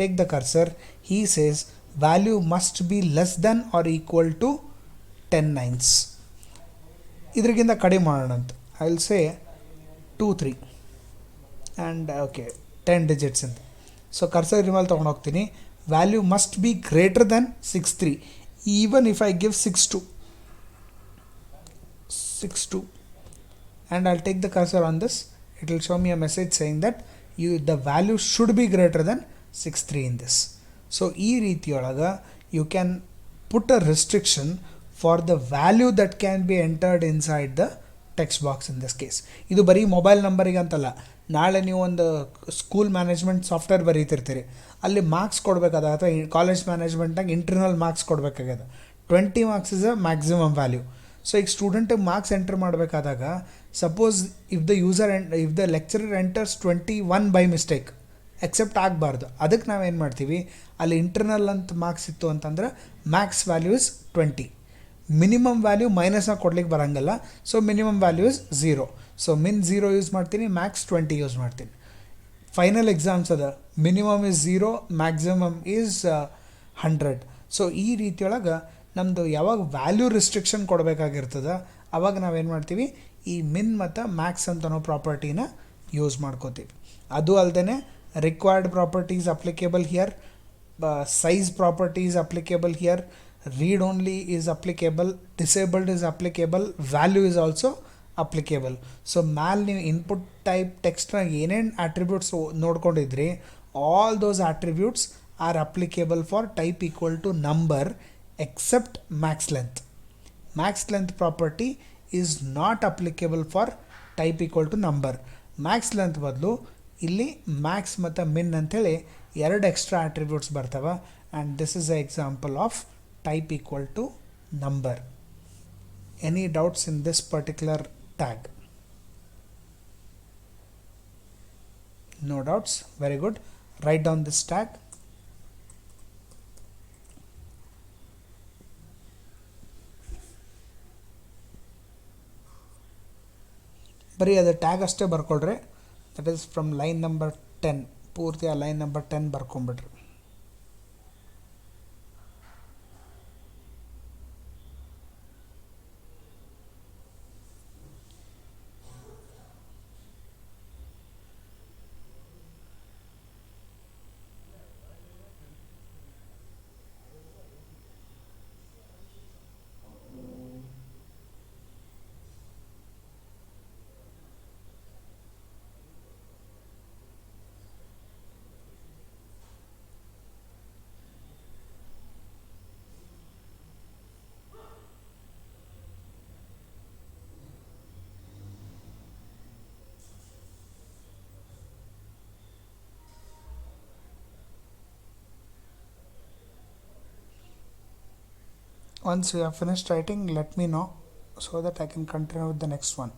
take the cursor, he says value must be less than or equal to 10 9s. ಇದರಿಗಿಂತ ಕಡಿಮೆ ಮಾಡೋಣ ಅಂತ. I will say 2 3 and okay 10 digits ಅಂತ. ಸೊ ಕರ್ಸರ್ ರಿಮಲ್ ತೊಗೊಂಡು ಹೋಗ್ತೀನಿ. Value must be greater than 6 3 even if I give 6 2 and I'll take the cursor on this. It will show me a message saying that the value should be greater than 6 3 in this. So ee reethiyolaga you can put a restriction for the value that can be entered inside the text box in this case. ಇದು ಬರೀ ಮೊಬೈಲ್ ನಂಬರಿಗೆ ಅಂತಲ್ಲ, ನಾಳೆ ನೀವು ಒಂದು ಸ್ಕೂಲ್ ಮ್ಯಾನೇಜ್ಮೆಂಟ್ ಸಾಫ್ಟ್ವೇರ್ ಬರೀತಿರ್ತೀರಿ, ಅಲ್ಲಿ ಮಾರ್ಕ್ಸ್ ಕೊಡಬೇಕಾದ ಅಥವಾ ಕಾಲೇಜ್ ಮ್ಯಾನೇಜ್ಮೆಂಟ್ನಾಗ ಇಂಟರ್ನಲ್ ಮಾರ್ಕ್ಸ್ ಕೊಡಬೇಕಾಗ್ಯದ. 20 marks is a maximum value. So ಈಗ ಸ್ಟೂಡೆಂಟಿಗೆ ಮಾರ್ಕ್ಸ್ ಎಂಟರ್ ಮಾಡಬೇಕಾದಾಗ suppose if the lecturer enters 21 by mistake accept ಆಗಬಾರ್ದು. ಅದಕ್ಕೆ ನಾವೇನು ಮಾಡ್ತೀವಿ, ಅಲ್ಲಿ ಇಂಟರ್ನಲ್ ಅಂತ ಮಾರ್ಕ್ಸ್ ಇತ್ತು ಅಂತಂದ್ರೆ max value is 20. Minimum value ಮೈನಸ್ನ ಕೊಡ್ಲಿಕ್ಕೆ ಬರೋಂಗಲ್ಲ. So minimum value is 0. So min 0 use ಮಾಡ್ತೀನಿ, ಮ್ಯಾಕ್ಸ್ 20 ಯೂಸ್ ಮಾಡ್ತೀನಿ. ಫೈನಲ್ ಎಕ್ಸಾಮ್ಸ್ ಅದ, minimum is 0, maximum is 100. So ಈ ರೀತಿಯೊಳಗೆ ನಮ್ಮದು ಯಾವಾಗ ವ್ಯಾಲ್ಯೂ ರಿಸ್ಟ್ರಿಕ್ಷನ್ ಕೊಡಬೇಕಾಗಿರ್ತದೆ ಅವಾಗ ನಾವೇನು ಮಾಡ್ತೀವಿ, ಈ ಮಿನ್ ಮತ್ತು ಮ್ಯಾಕ್ಸ್ ಅಂತ ಅನ್ನೋ ಪ್ರಾಪರ್ಟಿನ ಯೂಸ್ ಮಾಡ್ಕೋತೀವಿ. ಅದು ಅಲ್ಲದೆ required properties applicable here, size properties applicable here, read only is applicable, disabled is applicable, value is also applicable. So ಮ್ಯಾಲೆ ನೀವು ಇನ್ಪುಟ್ ಟೈಪ್ ಟೆಕ್ಸ್ಟ್ನಾಗ ಏನೇನು ಆಟ್ರಿಬ್ಯೂಟ್ಸ್ ನೋಡ್ಕೊಂಡಿದ್ರಿ, all those attributes are applicable for type equal to number except max length. Max length property is not applicable for type equal to number. Max length ಬದಲು ಇಲ್ಲಿ ಮ್ಯಾಕ್ಸ್ ಮತ್ತು ಮಿನ್ ಅಂಥೇಳಿ 2 ಎಕ್ಸ್ಟ್ರಾ ಆಟ್ರಿಬ್ಯೂಟ್ಸ್ ಬರ್ತವೆ. And this is a example of type equal to number. Any doubts in this particular tag? No doubts. Very good. Write down this tag. ಬರೀ ಅದು ಟ್ಯಾಗ್ ಅಷ್ಟೇ ಬರ್ಕೊಳ್ರಿ. That is from line number 10 ಪೂರ್ತಿ ಆ ಲೈನ್ ನಂಬರ್ 10 ಬರ್ಕೊಂಬಿಡ್ರಿ. Once you have finished writing, let me know so that I can continue with the next one.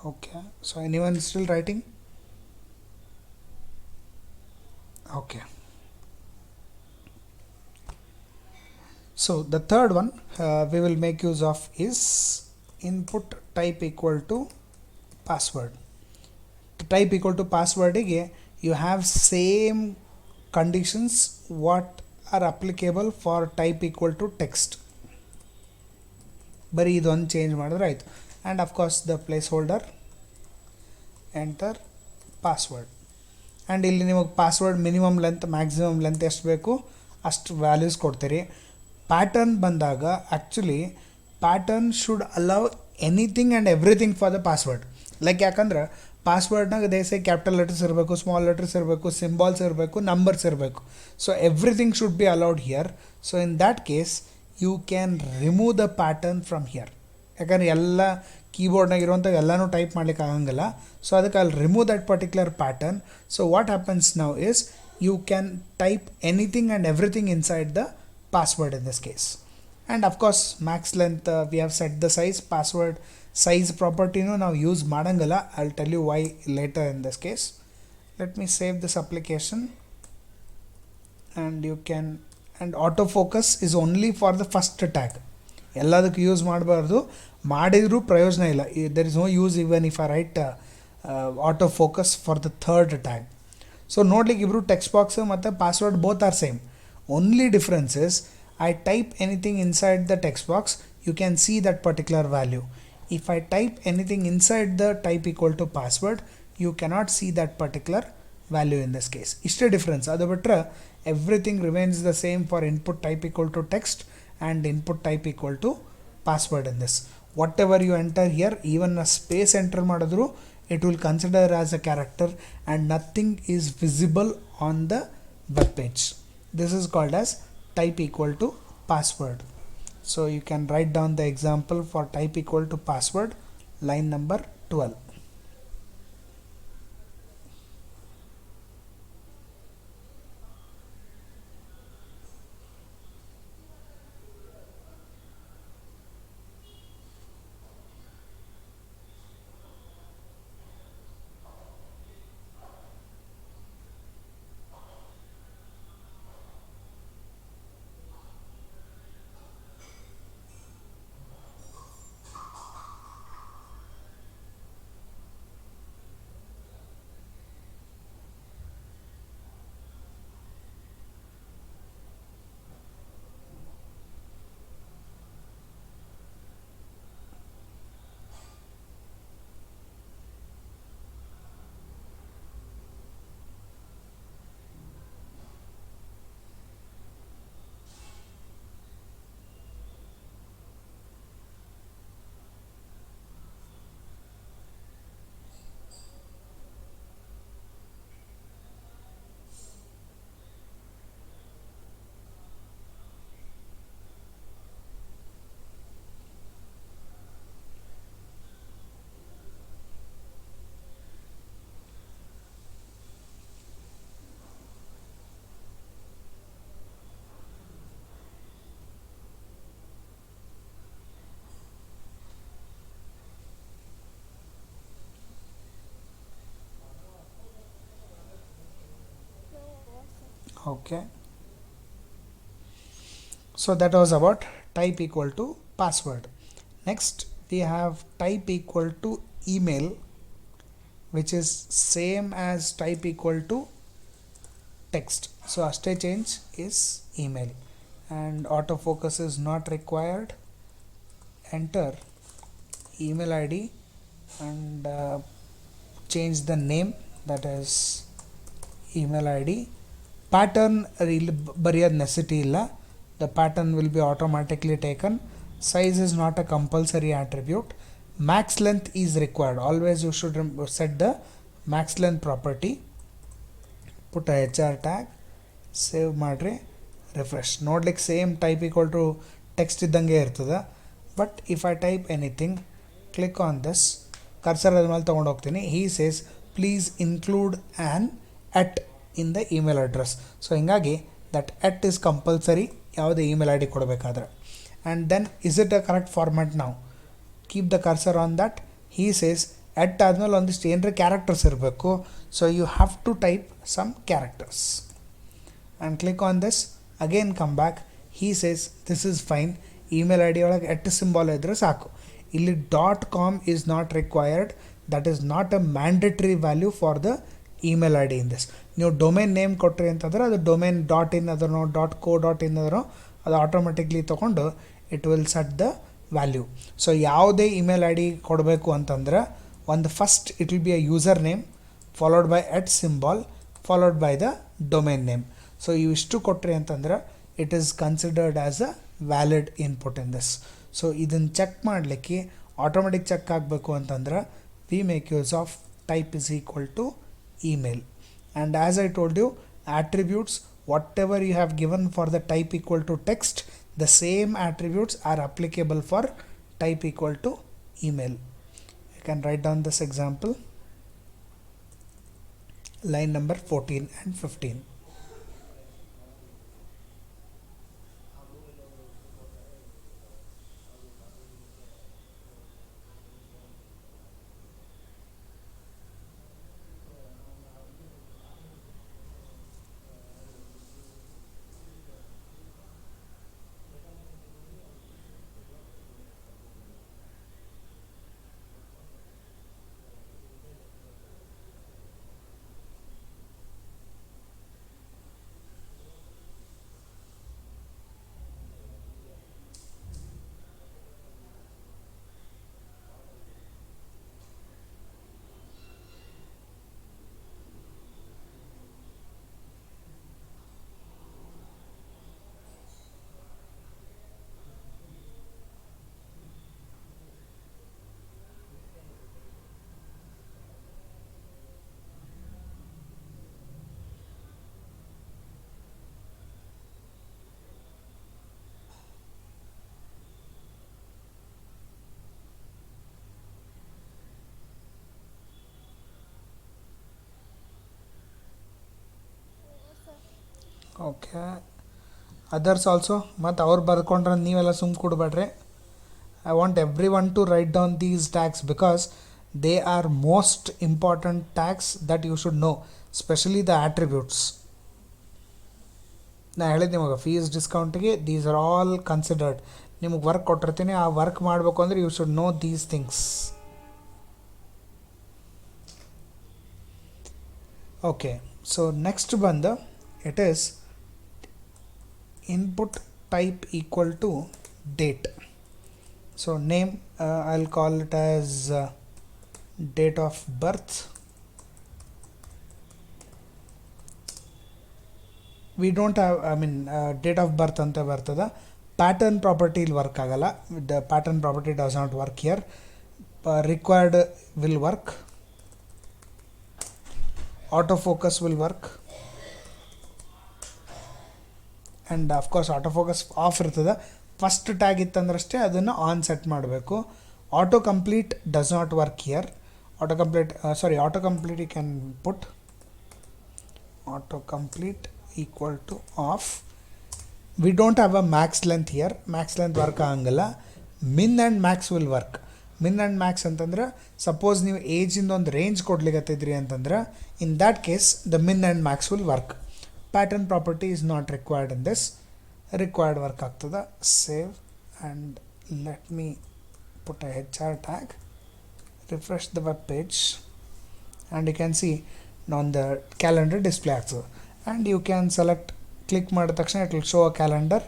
Okay, so anyone still writing? Okay. So the third one we will make use of is input type equal to password. To type equal to password ige you have same conditions what are applicable for type equal to text. ಬರೀ ಇದೊಂದು ಚೇಂಜ್ ಮಾಡಿದ್ರೆ ಆಯಿತು. And of course the placeholder, enter password. And ಇಲ್ಲಿ ನಿಮಗೆ password minimum length maximum length ಎಷ್ಟು ಬೇಕು ಅಷ್ಟು ವ್ಯಾಲ್ಯೂಸ್ ಕೊಡ್ತೀರಿ. ಪ್ಯಾಟರ್ನ್ ಬಂದಾಗ actually pattern should allow anything and everything for the password. Like ಯಾಕಂದ್ರೆ ಪಾಸ್ವರ್ಡ್ನಾಗ ದೇಸೆ ಕ್ಯಾಪಿಟಲ್ ಲೆಟರ್ಸ್ ಇರಬೇಕು, ಸ್ಮಾಲ್ ಲೆಟರ್ಸ್ ಇರಬೇಕು, ಸಿಂಬಾಲ್ಸ್ ಇರಬೇಕು, ನಂಬರ್ಸ್ ಇರಬೇಕು. So everything should be allowed here. So in that case you can remove the pattern from here. ಯಾಕಂದ್ರೆ ಎಲ್ಲ ಕೀಬೋರ್ಡ್ನಾಗ ಇರುವಂಥ ಎಲ್ಲನೂ ಟೈಪ್ ಮಾಡ್ಲಿಕ್ಕೆ ಆಗಂಗಿಲ್ಲ. ಸೊ ಅದಕ್ಕೆ ಅಲ್ಲಿ remove that particular pattern. So what happens now is you can type anything and everything inside the password in this case. And of course max length, we have set the size. Password size property no now use madangala. I'll tell you why later in this case. Let me save this application, and you can, and autofocus is only for the first tag. ಎಲ್ಲದಕ್ಕೂ ಯೂಸ್ ಮಾಡಬಾರ್ದು, ಮಾಡಿದರೂ ಪ್ರಯೋಜನ ಇಲ್ಲ. there is no use even if I write autofocus for the third tag. So ನೋಡ್ಲಿಕ್ಕೆ ಇಬ್ಬರು ಟೆಕ್ಸ್ಟ್ ಬಾಕ್ಸ್ ಮತ್ತು password both are same. Only difference is I type anything inside the text box, you can see that particular value. If I type anything inside the type equal to password, you cannot see that particular value in this case. ಇಷ್ಟೇ ಡಿಫ್ರೆನ್ಸ್. ಅದು ಬಿಟ್ಟರೆ everything remains the same for input type equal to text and input type equal to password in this. Whatever you enter here, even a space enter ಮಾಡಿದ್ರು it will consider as a character and nothing is visible on the web page. This is called as type equal to password. So you can write down the example for type equal to password, line number 12. Okay, so that was about type equal to password. Next we have type equal to email, which is same as type equal to text. So ashte change is email, and autofocus is not required. Enter email ID and change the name, that is email ID. Pattern bariyad necessity illa, the pattern will be automatically taken. Size is not a compulsory attribute. Max length is required. Always you should set the max length property. Put a HR tag, save ಮಾಡ್ರಿ, refresh. ನೋಡ್ಲಿಕ್ಕೆ same type equal to text ಇದ್ದಂಗೆ ಇರ್ತದೆ. But if I type anything, click on this, cursor ಅದ ಮೇಲೆ ತೊಗೊಂಡು ಹೋಗ್ತೀನಿ. He says please include an at in the email address. So ಹಿಂಗಾಗಿ ದಟ್ ಎಟ್ ಇಸ್ ಕಂಪಲ್ಸರಿ ಯಾವುದೇ ಇಮೇಲ್ ಐ ಡಿ ಕೊಡಬೇಕಾದ್ರೆ. And then is it a correct format? ನಾವು keep the cursor on that. He says at ಆದಮೇಲೆ ಒಂದಿಷ್ಟು ಏನರ ಕ್ಯಾರೆಕ್ಟರ್ಸ್ ಇರಬೇಕು. So you have to type some characters and click on this. Again come back. He says this is fine. Email I D ಒಳಗೆ ಎಟ್ ಸಿಂಬಾಲ್ ಇದ್ದರೆ ಸಾಕು. ಇಲ್ಲಿ .com is not required. That is not a mandatory value for the email I D in this. ನೀವು ಡೊಮೇನ್ ನೇಮ್ ಕೊಟ್ರಿ ಅಂತಂದ್ರೆ ಅದು ಡೊಮೇನ್ .in ಅದನೋ .co.in ಅದನೋ ಅದು ಆಟೋಮೆಟಿಕ್ಲಿ ತೊಗೊಂಡು it will set the value. So ಯಾವುದೇ ಇಮೇಲ್ ಐ ಡಿ ಕೊಡಬೇಕು ಅಂತಂದ್ರೆ ಒಂದು first it will be a user name followed by at symbol followed by the domain name. So ಇವಿಷ್ಟು ಕೊಟ್ರಿ ಅಂತಂದ್ರೆ it is considered as a valid input in this. So ಇದನ್ನು ಚೆಕ್ ಮಾಡಲಿಕ್ಕೆ ಆಟೋಮೆಟಿಕ್ ಚೆಕ್ ಆಗಬೇಕು ಅಂತಂದ್ರೆ we make use of type is equal to email. And as I told you, attributes whatever you have given for the type equal to text, the same attributes are applicable for type equal to email. You can write down this example, line number 14 and 15. Okay, others also ಮತ್ತು ಅವ್ರು ಬರ್ಕೊಂಡ್ರೆ ನೀವೆಲ್ಲ ಸುಮ್ಮ ಕೊಡಬೇಡ್ರಿ. I want every one to write down these tags because they are most important tags that you should know, specially the attributes. ನಾ ಹೇಳಿದ್ದು ನಿಮಗೆ ಫೀಸ್ ಡಿಸ್ಕೌಂಟಿಗೆ ದೀಸ್ ಆರ್ ಆಲ್ ಕನ್ಸಿಡರ್ಡ್. ನಿಮಗೆ ವರ್ಕ್ ಕೊಟ್ಟಿರ್ತೀನಿ, ಆ ವರ್ಕ್ ಮಾಡಬೇಕು ಅಂದರೆ you should know these things. Okay, so next ಬಂದು it is input type equal to date. So name, I'll call it as date of birth. We don't have, date of birth anta bartada. Pattern property will work agala. The pattern property does not work here. Required will work. Autofocus will work. And of course autofocus off ಇರ್ತದೆ. ಫಸ್ಟ್ ಟ್ಯಾಗ್ ಇತ್ತಂದ್ರಷ್ಟೇ ಅದನ್ನು ಆನ್ ಸೆಟ್ ಮಾಡಬೇಕು. Auto complete does not work here. Auto complete you can put auto complete equal to off. We don't have a max length here. Max length work ಆಗಂಗಿಲ್ಲ. Min and max will work. Min and max ಅಂತಂದ್ರೆ ಸಪೋಸ್ ನೀವು ಏಜಿಂದ ಒಂದು ರೇಂಜ್ ಕೊಡ್ಲಿಕ್ಕತ್ತಿದ್ರಿ ಅಂತಂದ್ರೆ in that case the min and max will work. Pattern property is not required in this. Required work ಆಗ್ತದೆ. Save and let me put a HR tag. Refresh the web page and you can see on the calendar display ಆಗ್ತದೆ. And you can select, click ಮಾಡಿದ ತಕ್ಷಣ it will show a calendar.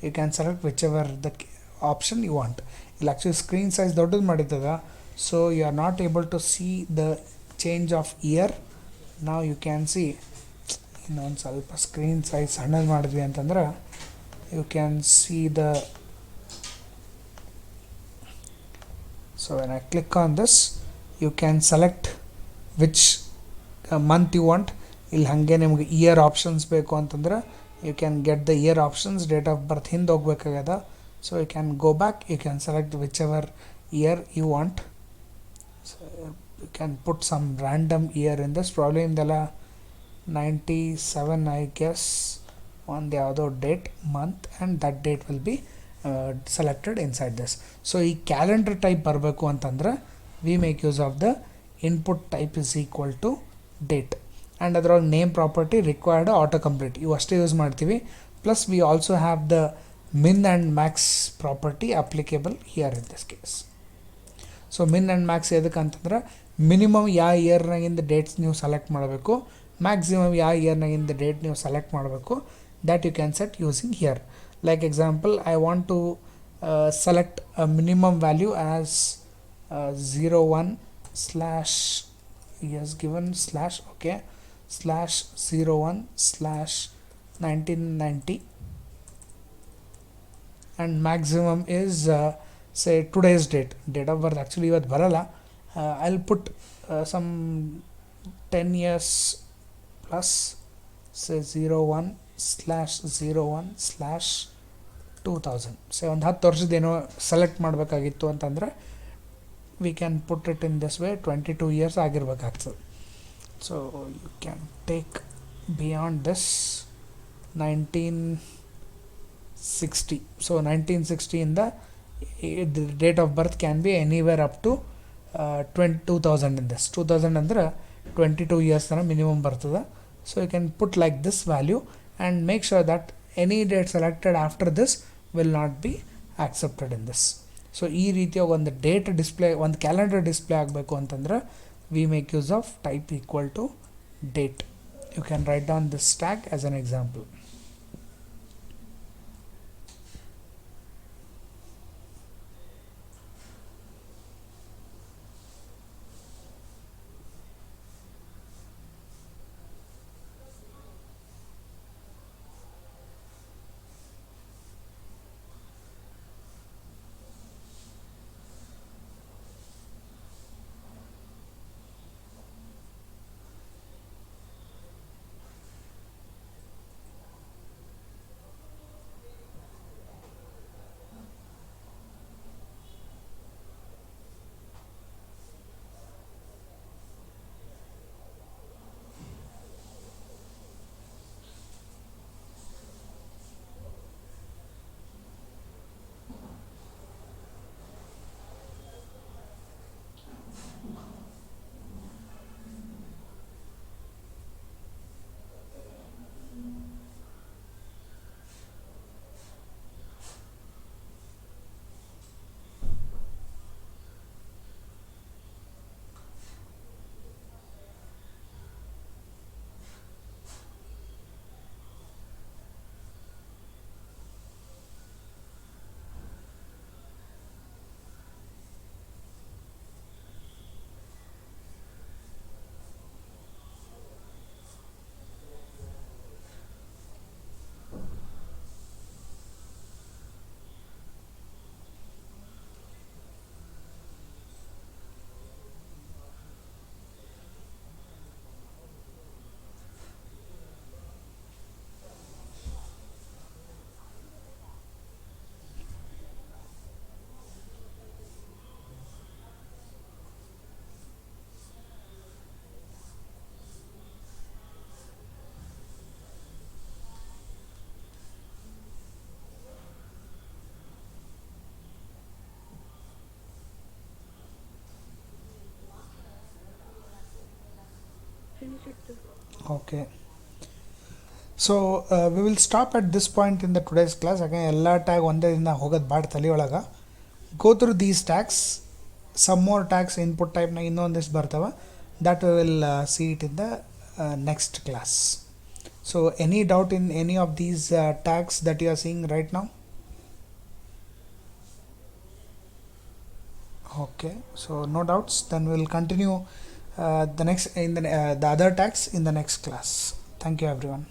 You can select whichever the option you want. ಇಲ್ಲಿ actually screen size ದೊಡ್ಡದು ಮಾಡಿದ್ದದ, so you are not able to see the change of year. Now you can see ಇನ್ನೊಂದು ಸ್ವಲ್ಪ ಸ್ಕ್ರೀನ್ ಸೈಜ್ ಸಣ್ಣದು ಮಾಡಿದ್ವಿ ಅಂತಂದ್ರೆ you can see the. So when I click on this you can select which month you want. ಇಲ್ಲಿ ಹಾಗೆ ನಿಮ್ಗೆ ಇಯರ್ ಆಪ್ಷನ್ಸ್ ಬೇಕು ಅಂತಂದ್ರೆ you can get the year options. Date of birth ಹಿಂದೆ ಹೋಗ್ಬೇಕಾಗ್ಯದ, so you can go back, you can select whichever year you want. So you can put some random year in this. Problem ಇಂದೆಲ್ಲ 97 I guess on the other date, month, and that date will be selected inside this. So ಈ calendar type ಬರಬೇಕು ಅಂತಂದ್ರೆ we make use of the input type is equal to date. And ಅದರೊಳಗೆ ನೇಮ್ ಪ್ರಾಪರ್ಟಿ ರಿಕ್ವೈರ್ಡ್ ಆಟೋಕಂಪ್ಲೀಟ್ ಇವು ಅಷ್ಟೇ ಯೂಸ್ ಮಾಡ್ತೀವಿ. Plus we also have the min and max property applicable here in this case. So min and max ಎದಕ್ಕೆ ಅಂತಂದ್ರೆ ಮಿನಿಮಮ್ ಯಾವ ಇಯರ್ನಾಗಿಂದ ಡೇಟ್ಸ್ ನೀವು ಸೆಲೆಕ್ಟ್ ಮಾಡಬೇಕು, ಮ್ಯಾಕ್ಸಿಮಮ್ ಯಾವ ಇಯರ್ನಾಗಿಂದ ಡೇಟ್ ನೀವು ಸೆಲೆಕ್ಟ್ ಮಾಡಬೇಕು, that you can set using here. Like example, I want to select a minimum value as 01 slash he has given slash okay slash 01 slash 1990 and maximum is say today's date of birth actually ಇವತ್ತು ಬರಲ್ಲ. I'll put some 10 years plus say 01/01/2000. say ಒಂದು 10 ವರ್ಷದ್ದೇನೋ ಸೆಲೆಕ್ಟ್ ಮಾಡಬೇಕಾಗಿತ್ತು ಅಂತಂದರೆ we can put it in this way, 22 years ಆಗಿರ್ಬೇಕಾಗ್ತದೆ. so you can take beyond this 1960. so 1960 ಇಂದ the date of birth can be anywhere up to 2000 in this 2000 ಅಂದ್ರೆ 22 years ತನಕ ಮಿನಿಮಮ್ ಬರ್ತದೆ. so you can put like this value and make sure that any date selected after this will not be accepted in this. So ಈ ರೀತಿಯ ಒಂದು ಡೇಟ್ ಡಿಸ್ಪ್ಲೇ, ಒಂದು ಕ್ಯಾಲೆಂಡರ್ ಡಿಸ್ಪ್ಲೇ ಆಗಬೇಕು ಅಂತಂದ್ರೆ we make use of type equal to date. You can write down this tag as an example. Okay, so we will stop at this point in the today's class. Again, ಎಲ್ಲ ಟ್ಯಾಗ್ ಒಂದೇ ದಿನ ಹೋಗೋದು ಬಾಡ್ ತಲೆಯೊಳಗೆ. Go through these tags, some more tags input ಟೈಪ್ನಾಗ ಇನ್ನೊಂದಿಷ್ಟು ಬರ್ತವೆ. that we will see it in the next class. So any doubt in any of these tags that you are seeing right now? Okay, so no doubts, then we'll continue the other tags in the next class. Thank you everyone.